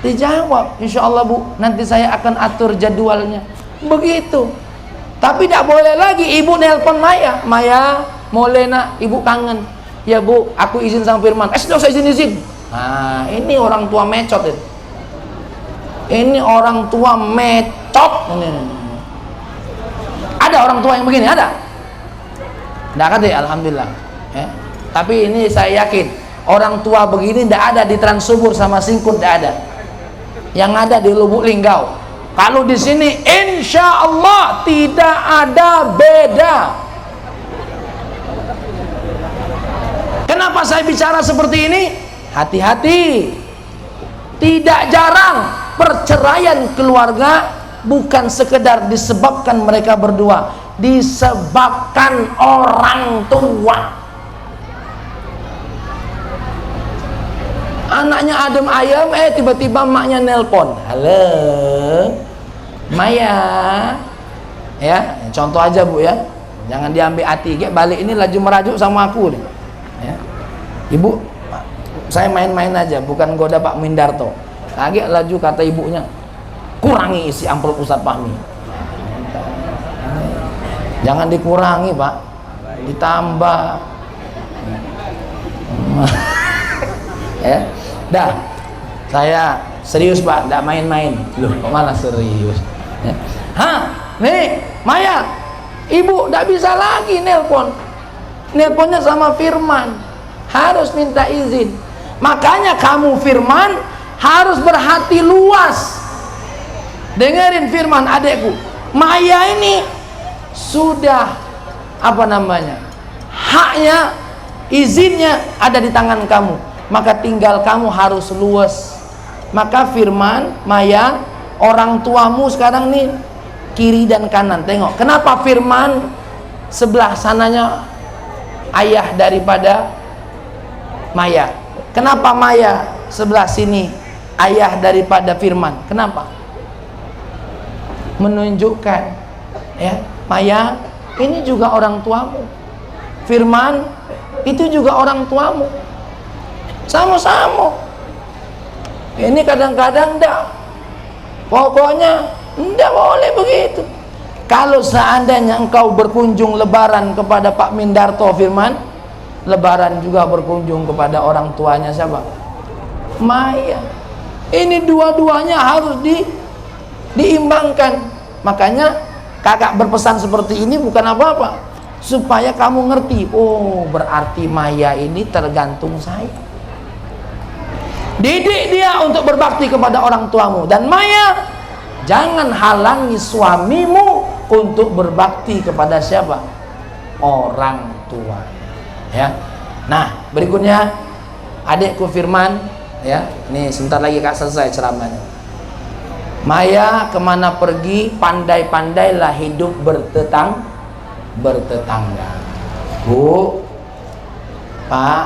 Dijawab, insya Allah bu, nanti saya akan atur jadwalnya. Begitu. Tapi tidak boleh lagi ibu nelpon Maya. Maya, boleh nak, ibu kangen. Ya bu, aku izin sama Firman. Tidak usah izin. Nah, ini orang tua mecot itu. Ini orang tua mecot. Ada orang tua yang begini, ada? Tidak ada ya, alhamdulillah. Ya. Tapi ini saya yakin orang tua begini tidak ada di Transubur sama Singkut, tidak ada. Yang ada di Lubuk Linggau. Kalau di sini insya Allah tidak ada beda. Kenapa saya bicara seperti ini? Hati-hati. Tidak jarang perceraian keluarga bukan sekedar disebabkan mereka berdua, disebabkan orang tua. Anaknya adem ayam, tiba-tiba maknya nelpon. Halo Maya, ya contoh aja bu ya, Jangan diambil hati. Kayak balik ini laju merajuk sama aku nih. Ya. Ibu, saya main-main aja, bukan goda Pak Mindarto. Kaget laju kata ibunya, kurangi isi amplop Ustadz Fahmi. Jangan dikurangi Pak, ditambah. Ya, dah. Saya serius Pak, tidak main-main. Loh, kok malah serius? Ya. Hah, nih, Maya, ibu tidak bisa lagi nelpon. Nelponnya sama Firman, harus minta izin. Makanya kamu Firman harus berhati luas. Dengerin Firman adekku, Maya ini sudah apa namanya, haknya, izinnya ada di tangan kamu, maka tinggal kamu harus luas. Maka Firman, Maya, orang tuamu sekarang nih kiri dan kanan, tengok kenapa Firman sebelah sananya ayah daripada Maya, kenapa Maya sebelah sini ayah daripada Firman, kenapa? Menunjukkan, ya, Maya ini juga orang tuamu, Firman itu juga orang tuamu, sama-sama. Ini kadang-kadang enggak, pokoknya enggak boleh begitu. Kalau seandainya engkau berkunjung lebaran kepada Pak Mindarto Firman, lebaran juga berkunjung kepada orang tuanya siapa? Maya. Ini dua-duanya harus diimbangkan. Makanya kakak berpesan seperti ini bukan apa-apa, supaya kamu ngerti, oh berarti Maya ini tergantung saya. Didik dia untuk berbakti kepada orang tuamu. Dan Maya, jangan halangi suamimu untuk berbakti kepada siapa? Orang tua. Ya. Nah, berikutnya adikku Firman, ya. Nih sebentar lagi kak selesai ceramahnya. Maya kemana pergi, pandai-pandailah hidup bertetangga. Bu, Pak,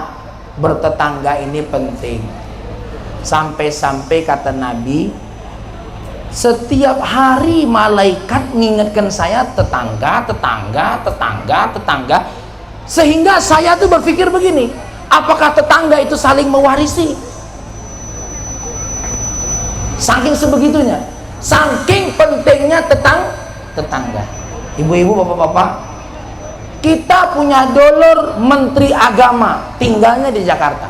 bertetangga ini penting. Sampai-sampai kata Nabi, setiap hari malaikat mengingatkan saya tetangga, sehingga saya tuh berpikir begini, apakah tetangga itu saling mewarisi? Saking sebegitunya, saking pentingnya tetangga. Ibu-ibu, bapak-bapak, kita punya dulur menteri agama, tinggalnya di Jakarta.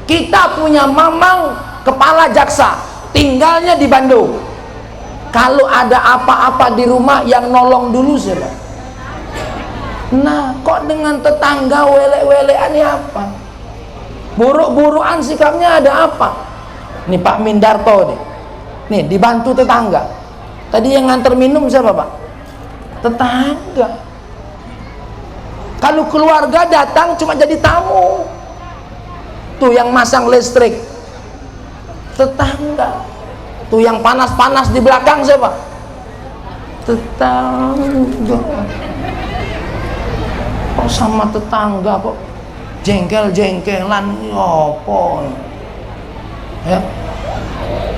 Kita punya mamang kepala jaksa, tinggalnya di Bandung. Kalau ada apa-apa di rumah, yang nolong dulu siapa? Nah, kok dengan tetangga welek-welekan ya apa? Buruk-burukan sikapnya ada apa? Nih Pak Mindarto nih dibantu tetangga. Tadi yang nganter minum siapa Pak? Tetangga. Kalau keluarga datang cuma jadi tamu, tuh yang masang listrik tetangga. Tuh yang panas-panas di belakang siapa? Tetangga. Kok sama tetangga kok jengkel-jengkelan, apa? Ya,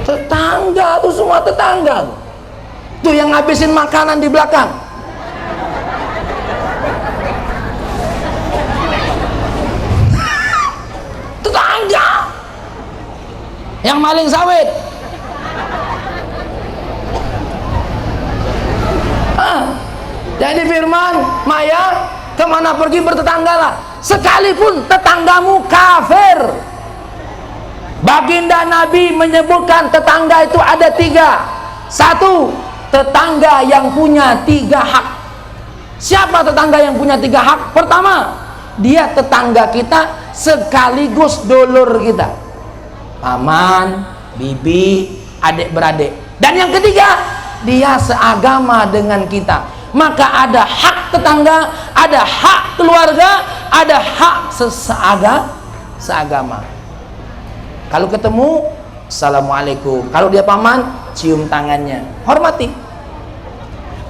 tetangga tuh, semua tetangga tuh yang ngabisin makanan di belakang. Tetangga yang maling sawit. Jadi Firman, Maya, kemana pergi bertetanggalah, sekalipun tetanggamu kafir. Baginda Nabi menyebutkan tetangga itu ada 3. 1, tetangga yang punya 3 hak. Siapa tetangga yang punya 3 hak? Pertama, dia tetangga kita sekaligus dulur kita, paman, bibi, adik beradik. Dan yang ketiga, dia seagama dengan kita. Maka ada hak tetangga, ada hak keluarga, ada hak seagama. Kalau ketemu, assalamualaikum. Kalau dia paman, cium tangannya, hormati.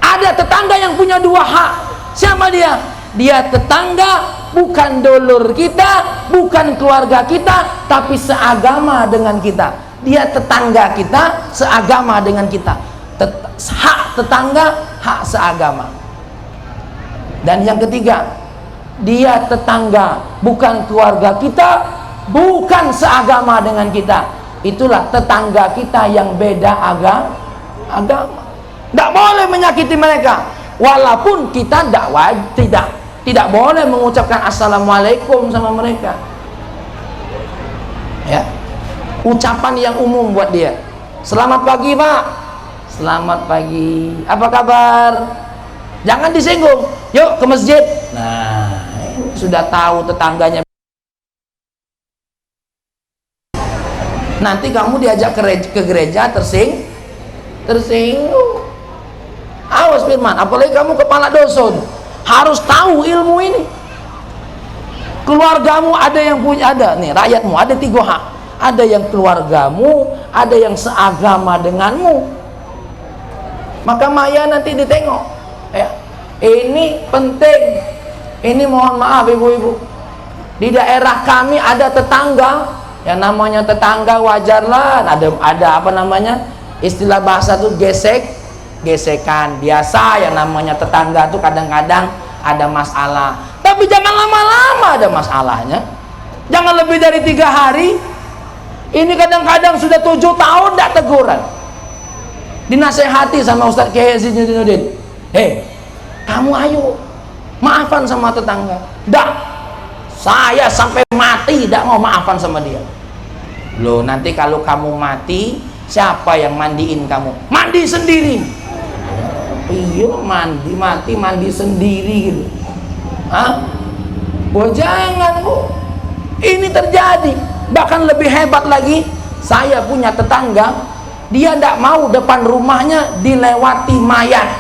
Ada tetangga yang punya 2 hak. Siapa dia? Dia tetangga, bukan dulur kita, bukan keluarga kita, tapi seagama dengan kita. Dia tetangga kita, seagama dengan kita. Hak tetangga, hak seagama. Dan yang ketiga, dia tetangga, bukan keluarga kita, bukan seagama dengan kita. Itulah tetangga kita yang beda agama. Tidak boleh menyakiti mereka, walaupun kita tidak boleh mengucapkan assalamualaikum sama mereka, ya, ucapan yang umum buat dia. Selamat pagi Pak, selamat pagi, apa kabar, jangan disinggung, yuk ke masjid. Nah, ini sudah tahu tetangganya. Nanti kamu diajak ke gereja tersinggung. Awas firman, apalagi kamu kepala dosen, harus tahu ilmu ini. Keluargamu ada yang punya, ada nih rakyatmu, ada 3 hak. Ada yang keluargamu, ada yang seagama denganmu. Maka Maya nanti ditengok, ya. Ini penting. Ini mohon maaf ibu-ibu, di daerah kami ada tetangga, yang namanya tetangga wajarlah, ada apa namanya, istilah bahasa tuh gesekan biasa. Yang namanya tetangga tuh kadang-kadang ada masalah, tapi jangan lama-lama ada masalahnya, jangan lebih dari 3 hari. Ini kadang-kadang sudah 7 tahun tidak teguran, dinasehati sama Ustadz Kiai Zainuddin, kamu ayo maafan sama tetangga. Tidak, saya sampai mati tidak mau maafan sama dia. Loh, nanti kalau kamu mati, siapa yang mandiin kamu? Mandi sendiri. Iya, mandi sendiri gitu. Hah? Oh, jangan Bu, ini terjadi. Bahkan lebih hebat lagi, saya punya tetangga, dia tidak mau depan rumahnya dilewati mayat.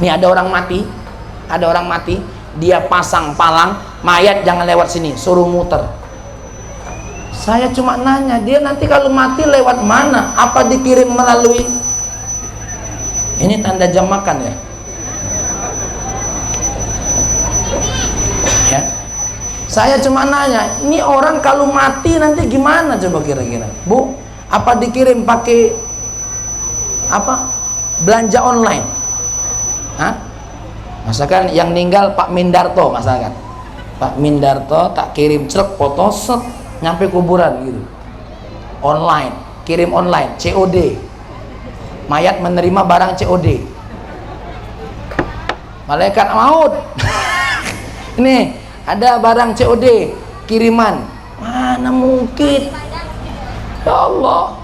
Ini ada orang mati, dia pasang palang, mayat jangan lewat sini, suruh muter. Saya cuma nanya, dia nanti kalau mati lewat mana? Apa dikirim melalui? Ini tanda jam makan ya? Ya. Saya cuma nanya, ini orang kalau mati nanti gimana coba kira-kira? Bu, apa dikirim pakai apa? Belanja online? Hah? Masakan yang meninggal Pak Mindarto, masakan Pak Mindarto tak kirim truk foto set nyampe kuburan gitu, online, kirim online, COD, mayat menerima barang COD, malaikat maut. Ini ada barang COD kiriman, mana mungkin, ya Allah.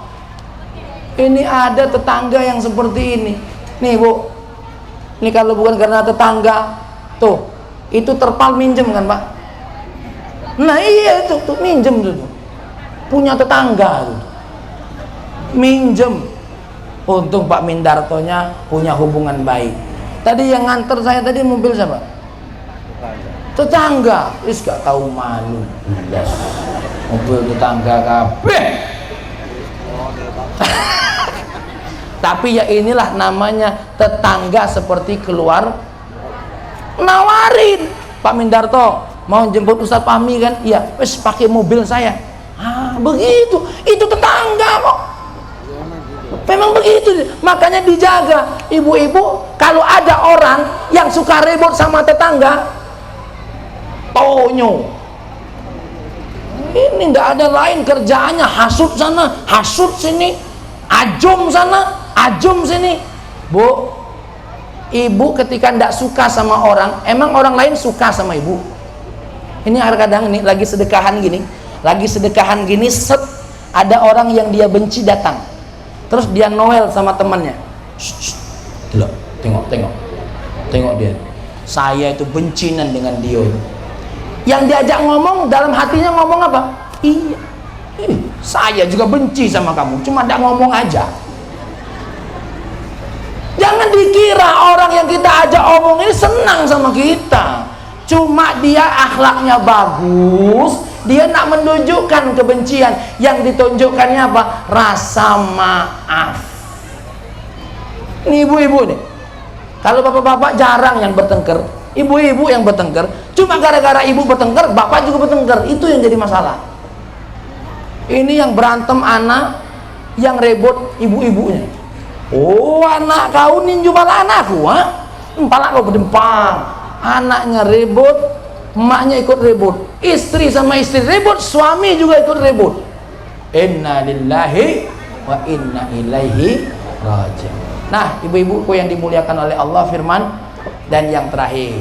Ini ada tetangga yang seperti ini nih Bu. Ini kalau bukan karena tetangga, tuh itu terpal minjem kan Pak. Nah iya itu tuh minjem tuh, punya tetangga tuh, minjem. Untung Pak Mindartonya punya hubungan baik. Tadi yang nganter saya tadi mobil siapa? Tetangga. Is gak tahu malu. Mobil tetangga kabeh. Tapi ya inilah namanya tetangga seperti keluar. Nawarin, Pak Mindarto mau jemput Ustadz Fahmi kan? Iya, wes pakai mobil saya. Ah, begitu. Itu tetangga kok. Memang begitu. Makanya dijaga. Ibu-ibu, kalau ada orang yang suka ribut sama tetangga, tonyo. Ini nggak ada lain kerjaannya, hasut sana, hasut sini, ajum sana, ajum sini. Bu, ibu ketika tidak suka sama orang, emang orang lain suka sama ibu? Ini kadang nih lagi sedekahan gini, set ada orang yang dia benci datang, terus dia noel sama temannya. Loh, tengok dia. Saya itu bencinan dengan dia. Yang diajak ngomong dalam hatinya ngomong apa? Iya, saya juga benci sama kamu, cuma tidak ngomong aja. Jangan dikira orang yang kita ajak omong ini senang sama kita, cuma dia akhlaknya bagus, dia nak menunjukkan kebencian. Yang ditunjukkannya apa? Rasa maaf. Ini ibu-ibu nih, kalau bapak-bapak jarang yang bertengkar, ibu-ibu yang bertengkar. Cuma gara-gara ibu bertengkar, bapak juga bertengkar. Itu yang jadi masalah. Ini yang berantem anak, yang rebut ibu-ibunya. Oh, anak kau ninju bala anakku, ha? Pala kau berdempang. Anaknya ribut, emaknya ikut ribut, istri sama istri ribut, suami juga ikut ribut. Inna lillahi wa inna ilaihi raji'un. Nah, ibu-ibuku yang dimuliakan oleh Allah, firman dan yang terakhir,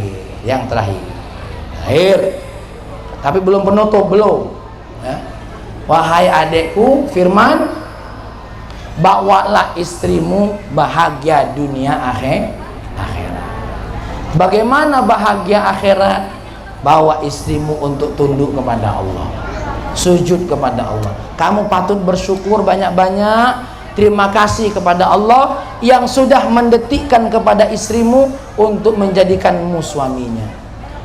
tapi belum penutup, belum ya. Wahai adekku, firman, bawalah istrimu bahagia dunia akhirat. Bagaimana bahagia akhirat? Bawa istrimu untuk tunduk kepada Allah, sujud kepada Allah. Kamu patut bersyukur banyak-banyak. Terima kasih kepada Allah yang sudah mendetikkan kepada istrimu untuk menjadikanmu suaminya.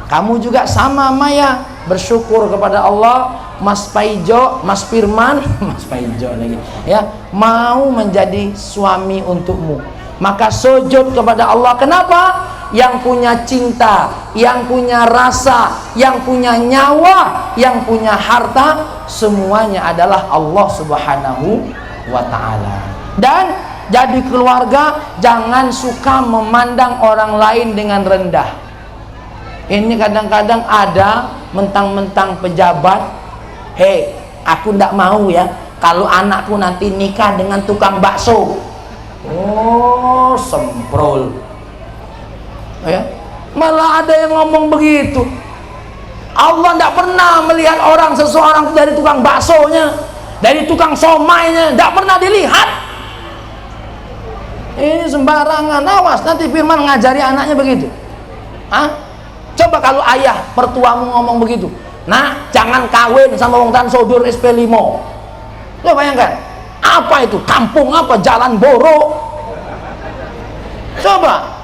Kamu juga sama, Maya, bersyukur kepada Allah. Mas Paijo, Mas Firman, Mas Paijo lagi ya, mau menjadi suami untukmu. Maka sujud kepada Allah. Kenapa? Yang punya cinta, yang punya rasa, yang punya nyawa, yang punya harta, semuanya adalah Allah Subhanahu wa ta'ala. Dan jadi keluarga, jangan suka memandang orang lain dengan rendah. Ini kadang-kadang ada mentang-mentang pejabat, hei, aku ndak mau ya kalau anakku nanti nikah dengan tukang bakso. Oh, semprol ya, malah ada yang ngomong begitu. Allah ndak pernah melihat seseorang dari tukang baksonya, dari tukang somainya, ndak pernah dilihat. Ini sembarangan. Awas, nanti firman ngajari anaknya begitu. Coba kalau ayah pertuamu ngomong begitu, nah jangan kawin sama wong tan sodur SP5. Lo bayangkan, apa itu, kampung apa, jalan borok. Coba,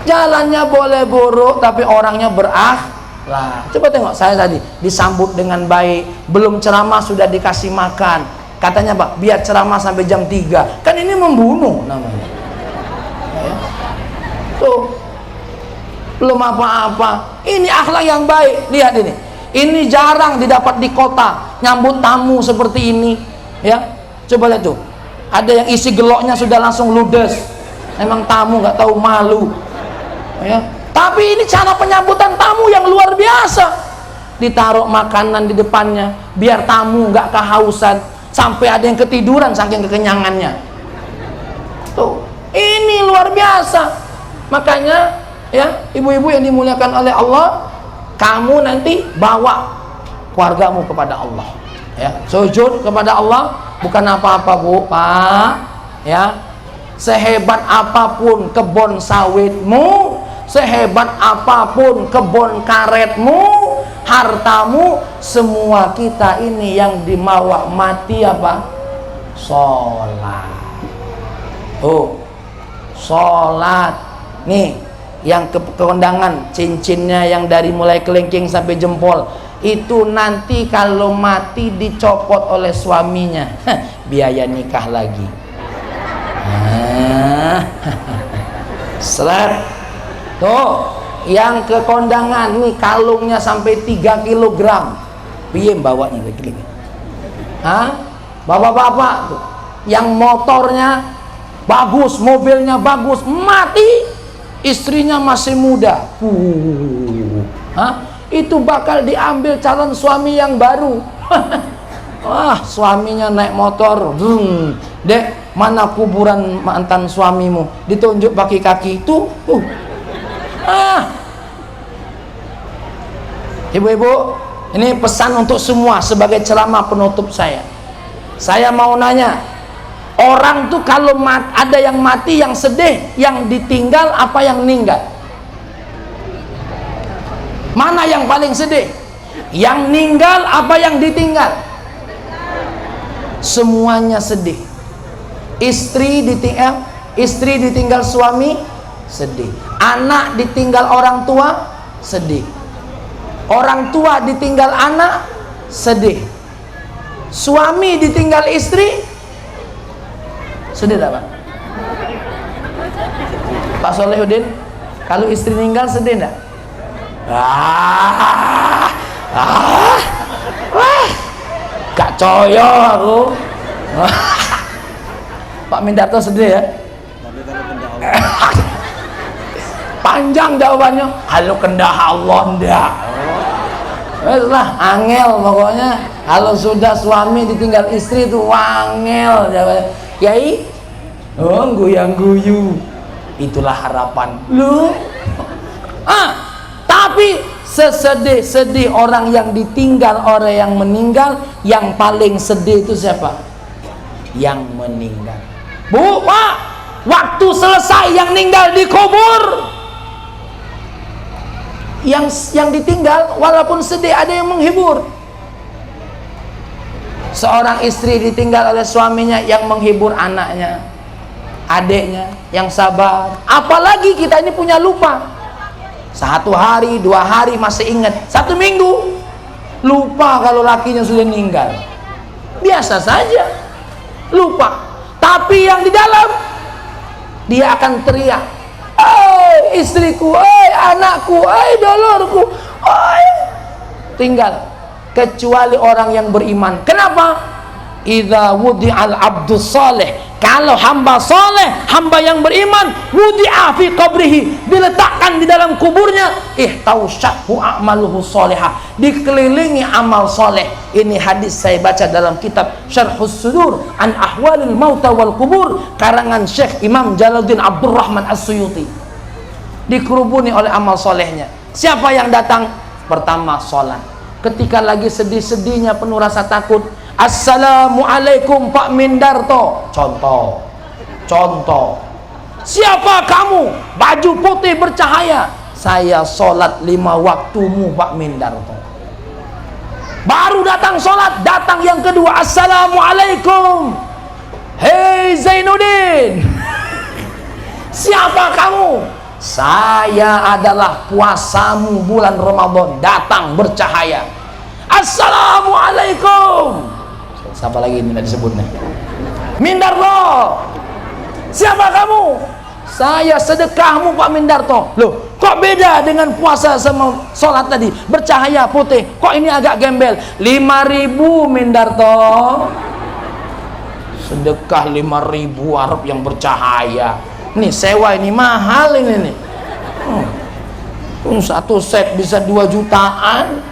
jalannya boleh buruk tapi orangnya berakhlak. Coba tengok saya tadi disambut dengan baik, belum ceramah sudah dikasih makan. Katanya Pak, biar ceramah sampai jam 3. Kan ini membunuh namanya ya. Tuh, belum apa-apa. Ini akhlak yang baik. Lihat ini jarang didapat di kota, nyambut tamu seperti ini ya. Coba lihat tuh, ada yang isi geloknya sudah langsung ludes. Emang tamu nggak tahu malu ya. Tapi ini cara penyambutan tamu yang luar biasa. Ditaruh makanan di depannya biar tamu nggak kehausan, sampai ada yang ketiduran saking kekenyangannya. Tuh, ini luar biasa. Makanya ya, ibu-ibu yang dimuliakan oleh Allah, kamu nanti bawa keluargamu kepada Allah ya. Sujud kepada Allah bukan apa-apa, Bu, Pak ya. Sehebat apapun kebun sawitmu, sehebat apapun kebun karetmu, hartamu, semua kita ini yang dimawa mati apa? Sholat. Oh, sholat. Nih, yang ke kondangan, cincinnya yang dari mulai kelingking sampai jempol, itu nanti kalau mati dicopot oleh suaminya, biaya nikah lagi. Selat. Tuh, yang ke kondangan nih kalungnya sampai 3 kilogram. Piye bawanya begini? Bapak-bapak tuh, yang motornya bagus, mobilnya bagus, mati, istrinya masih muda. Itu bakal diambil calon suami yang baru. Wah, suaminya naik motor, Dek, mana kuburan mantan suamimu? Ditunjuk pakai kaki itu. Ibu-ibu, ini pesan untuk semua sebagai ceramah penutup saya. Saya mau nanya, orang tuh kalau ada yang mati, yang sedih, yang ditinggal apa yang meninggal? Mana yang paling sedih? Yang ninggal apa yang ditinggal? Semuanya sedih. Istri ditinggal suami, sedih. Anak ditinggal orang tua, sedih. Orang tua ditinggal anak, sedih. Suami ditinggal istri, sedih tak, Pak? Pak Solehudin, kalau istri meninggal sedih enggak? Gak coyo aku. Pak Mindarto sedih ya? Panjang jawabannya, kalau kendah Allah ndak. Lah angel pokoknya. Kalau sudah suami ditinggal istri itu wangel jawabannya. Kiai, oh goyang guyu. Itulah harapan lu. Tapi sesedih-sedih orang yang ditinggal, orang yang meninggal, yang paling sedih itu siapa? Yang meninggal. Bu, Pak, waktu selesai yang meninggal dikubur. Yang ditinggal walaupun sedih ada yang menghibur. Seorang istri ditinggal oleh suaminya, yang menghibur anaknya, adiknya, yang sabar. Apalagi kita ini punya lupa. 1 hari, 2 hari masih ingat, 1 minggu lupa kalau lakinya sudah meninggal. Biasa saja, lupa. Tapi yang di dalam, dia akan teriak, "Hei istriku, hei anakku, hei dulurku, hei." Tinggal. Kecuali orang yang beriman. Kenapa? Idza wudi'al abdus salih, kalau hamba soleh, hamba yang beriman, wudi'a fi qabrihi, diletakkan di dalam kuburnya, ihtausyathu a'maluhu solehah, dikelilingi amal soleh. Ini hadis saya baca dalam kitab Syarhus Sudur an Ahwalil Mauta wal Kubur, karangan Syekh Imam Jalaluddin Abdurrahman As-Suyuti. Dikerubuni oleh amal solehnya. Siapa yang datang? Pertama, sholat. Ketika lagi sedih-sedihnya, penuh rasa takut, "Assalamualaikum Pak Mindarto." Contoh. "Siapa kamu? Baju putih bercahaya." "Saya sholat 5 waktumu Pak Mindarto." Baru datang sholat, datang yang kedua, "Assalamualaikum. Hei Zainuddin." "Siapa kamu?" "Saya adalah puasamu bulan Ramadan." Datang bercahaya, "Assalamualaikum." Siapa lagi ini tidak disebutnya? "Mindarto." "Siapa kamu?" "Saya sedekahmu Pak Mindarto." "Loh, kok beda dengan puasa sama sholat tadi? Bercahaya putih, kok ini agak gembel?" 5.000 Mindarto." Sedekah 5.000 Arab yang bercahaya. Nih sewa ini mahal ini nih. 1 set bisa 2 jutaan.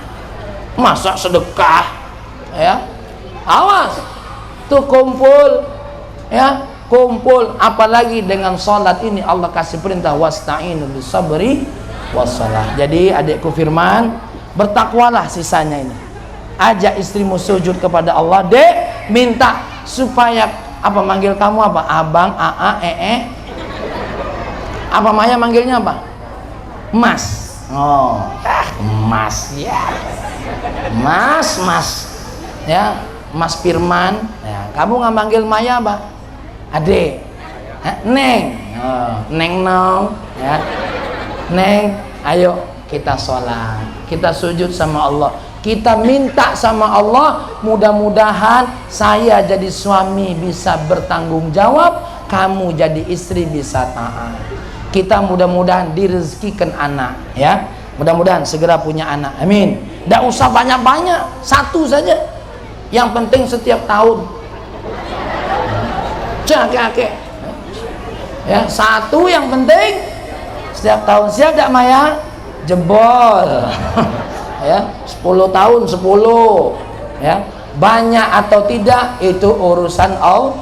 Masa sedekah? Ya, awas tuh kumpul, ya kumpul. Apalagi dengan sholat ini Allah kasih perintah, wasta'inu bis sabri wassalah. Jadi adikku Firman, bertakwalah sisanya ini. Ajak istrimu sujud kepada Allah. Dek, minta supaya apa, manggil kamu apa? Abang, AA, ee. Apa Maya manggilnya apa? Mas. Oh, Mas ya. Mas. Ya, Mas Firman. Ya, kamu nggak manggil Maya apa? Ade. Neng. Oh, Neng Nong. Ya. Neng, ayo kita sholat. Kita sujud sama Allah. Kita minta sama Allah, mudah-mudahan saya jadi suami bisa bertanggung jawab, kamu jadi istri bisa taat. Kita mudah-mudahan direzekikan anak, ya. Mudah-mudahan segera punya anak. Amin. Tidak usah banyak-banyak, 1 saja. Yang penting setiap tahun. Kakek. Ya, 1 yang penting setiap tahun. Siap tidak Maya? Jebol. Ya, 10 tahun 10. Ya, banyak atau tidak itu urusan Allah.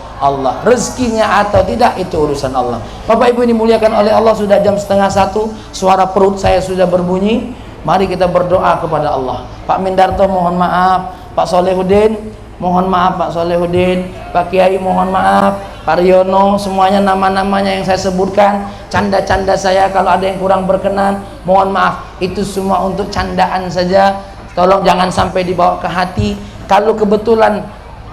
Rezekinya atau tidak itu urusan Allah. Bapak Ibu dimuliakan oleh Allah, sudah jam 12:30, suara perut saya sudah berbunyi. Mari kita berdoa kepada Allah. Pak Mindarto mohon maaf, Pak Solehuddin mohon maaf, Pak Solehuddin, Pak Kiai mohon maaf, Pak Riono, semuanya nama-namanya yang saya sebutkan, canda-canda saya kalau ada yang kurang berkenan, mohon maaf. Itu semua untuk candaan saja. Tolong jangan sampai dibawa ke hati. Kalau kebetulan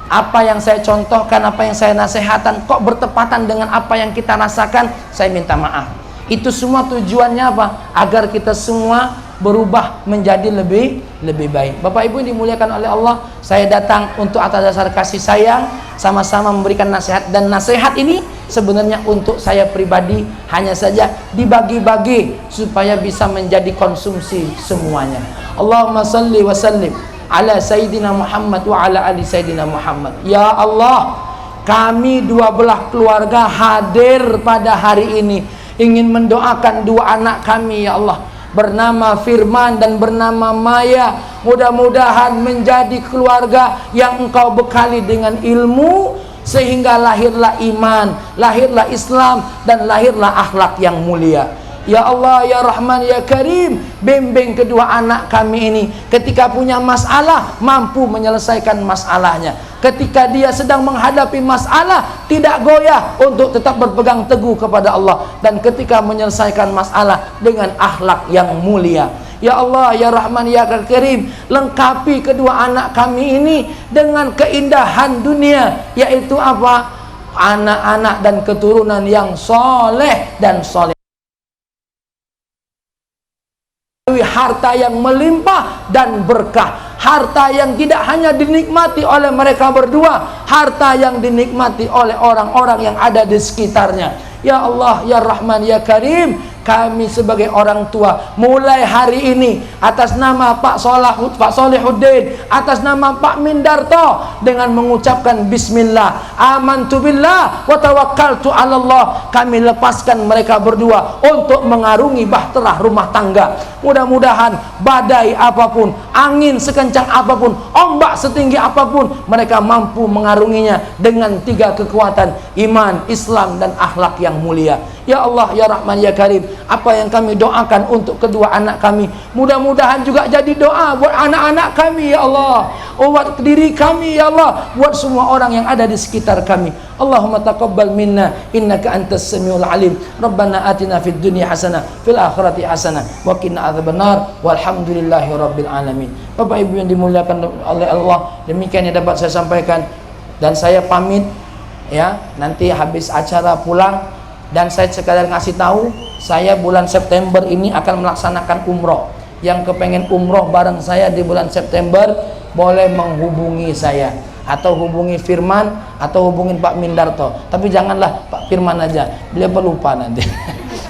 apa yang saya contohkan, apa yang saya nasihatkan kok bertepatan dengan apa yang kita rasakan, saya minta maaf. Itu semua tujuannya apa? Agar kita semua berubah menjadi lebih baik. Bapak Ibu dimuliakan oleh Allah, saya datang untuk atas dasar kasih sayang, sama-sama memberikan nasihat. Dan nasihat ini sebenarnya untuk saya pribadi, hanya saja dibagi-bagi supaya bisa menjadi konsumsi semuanya. Allahumma salli wa sallim ala Sayyidina Muhammad wa ala ali Sayyidina Muhammad. Ya Allah, kami 12 keluarga hadir pada hari ini. ingin mendoakan dua anak kami ya Allah, bernama Firman dan bernama Maya. Mudah-mudahan menjadi keluarga yang Engkau bekali dengan ilmu, sehingga lahirlah iman, lahirlah Islam, dan lahirlah akhlak yang mulia. Ya Allah, ya Rahman, ya Karim, bimbing kedua anak kami ini ketika punya masalah, mampu menyelesaikan masalahnya. Ketika dia sedang menghadapi masalah, tidak goyah untuk tetap berpegang teguh kepada Allah. Dan ketika menyelesaikan masalah dengan akhlak yang mulia. Ya Allah, ya Rahman, ya Karim, lengkapi kedua anak kami ini dengan keindahan dunia, yaitu apa? Anak-anak dan keturunan yang soleh dan soleh, harta yang melimpah dan berkah, harta yang tidak hanya dinikmati oleh mereka berdua, harta yang dinikmati oleh orang-orang yang ada di sekitarnya. Ya Allah, ya Rahman, ya Karim, kami sebagai orang tua mulai hari ini atas nama Pak Solihuddin, atas nama Pak Mindarto, dengan mengucapkan bismillah, amantu billah wa tawakkaltu 'ala Allah, kami lepaskan mereka berdua untuk mengarungi bahtera rumah tangga. Mudah-mudahan badai apapun, angin sekencang apapun, ombak setinggi apapun, mereka mampu mengarunginya dengan tiga kekuatan: iman, Islam, dan akhlak yang mulia. Ya Allah, ya Rahman, ya Karim, apa yang kami doakan untuk kedua anak kami, mudah-mudahan juga jadi doa buat anak-anak kami ya Allah, buat diri kami ya Allah, buat semua orang yang ada di sekitar kami. Allahumma taqabbal minna innaka antas samiul alim. Rabbana atina fid dunya hasanah fil akhirati hasanah wa qina adzabannar walhamdulillahi rabbil alamin. Bapak Ibu yang dimuliakan oleh Allah, demikian yang dapat saya sampaikan, dan saya pamit ya, nanti habis acara pulang. Dan saya sekadar ngasih tahu, saya bulan September ini akan melaksanakan umroh. Yang kepengen umroh bareng saya di bulan September, boleh menghubungi saya, atau hubungi Firman, atau hubungin Pak Mindarto. Tapi janganlah Pak Firman aja, beliau pelupa nanti.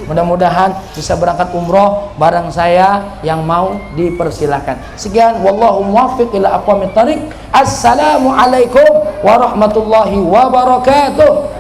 Mudah-mudahan bisa berangkat umroh bareng saya, yang mau dipersilakan. Sekian, wallahu muwaffiq ila aqwamit thariq. Assalamualaikum warahmatullahi wabarakatuh.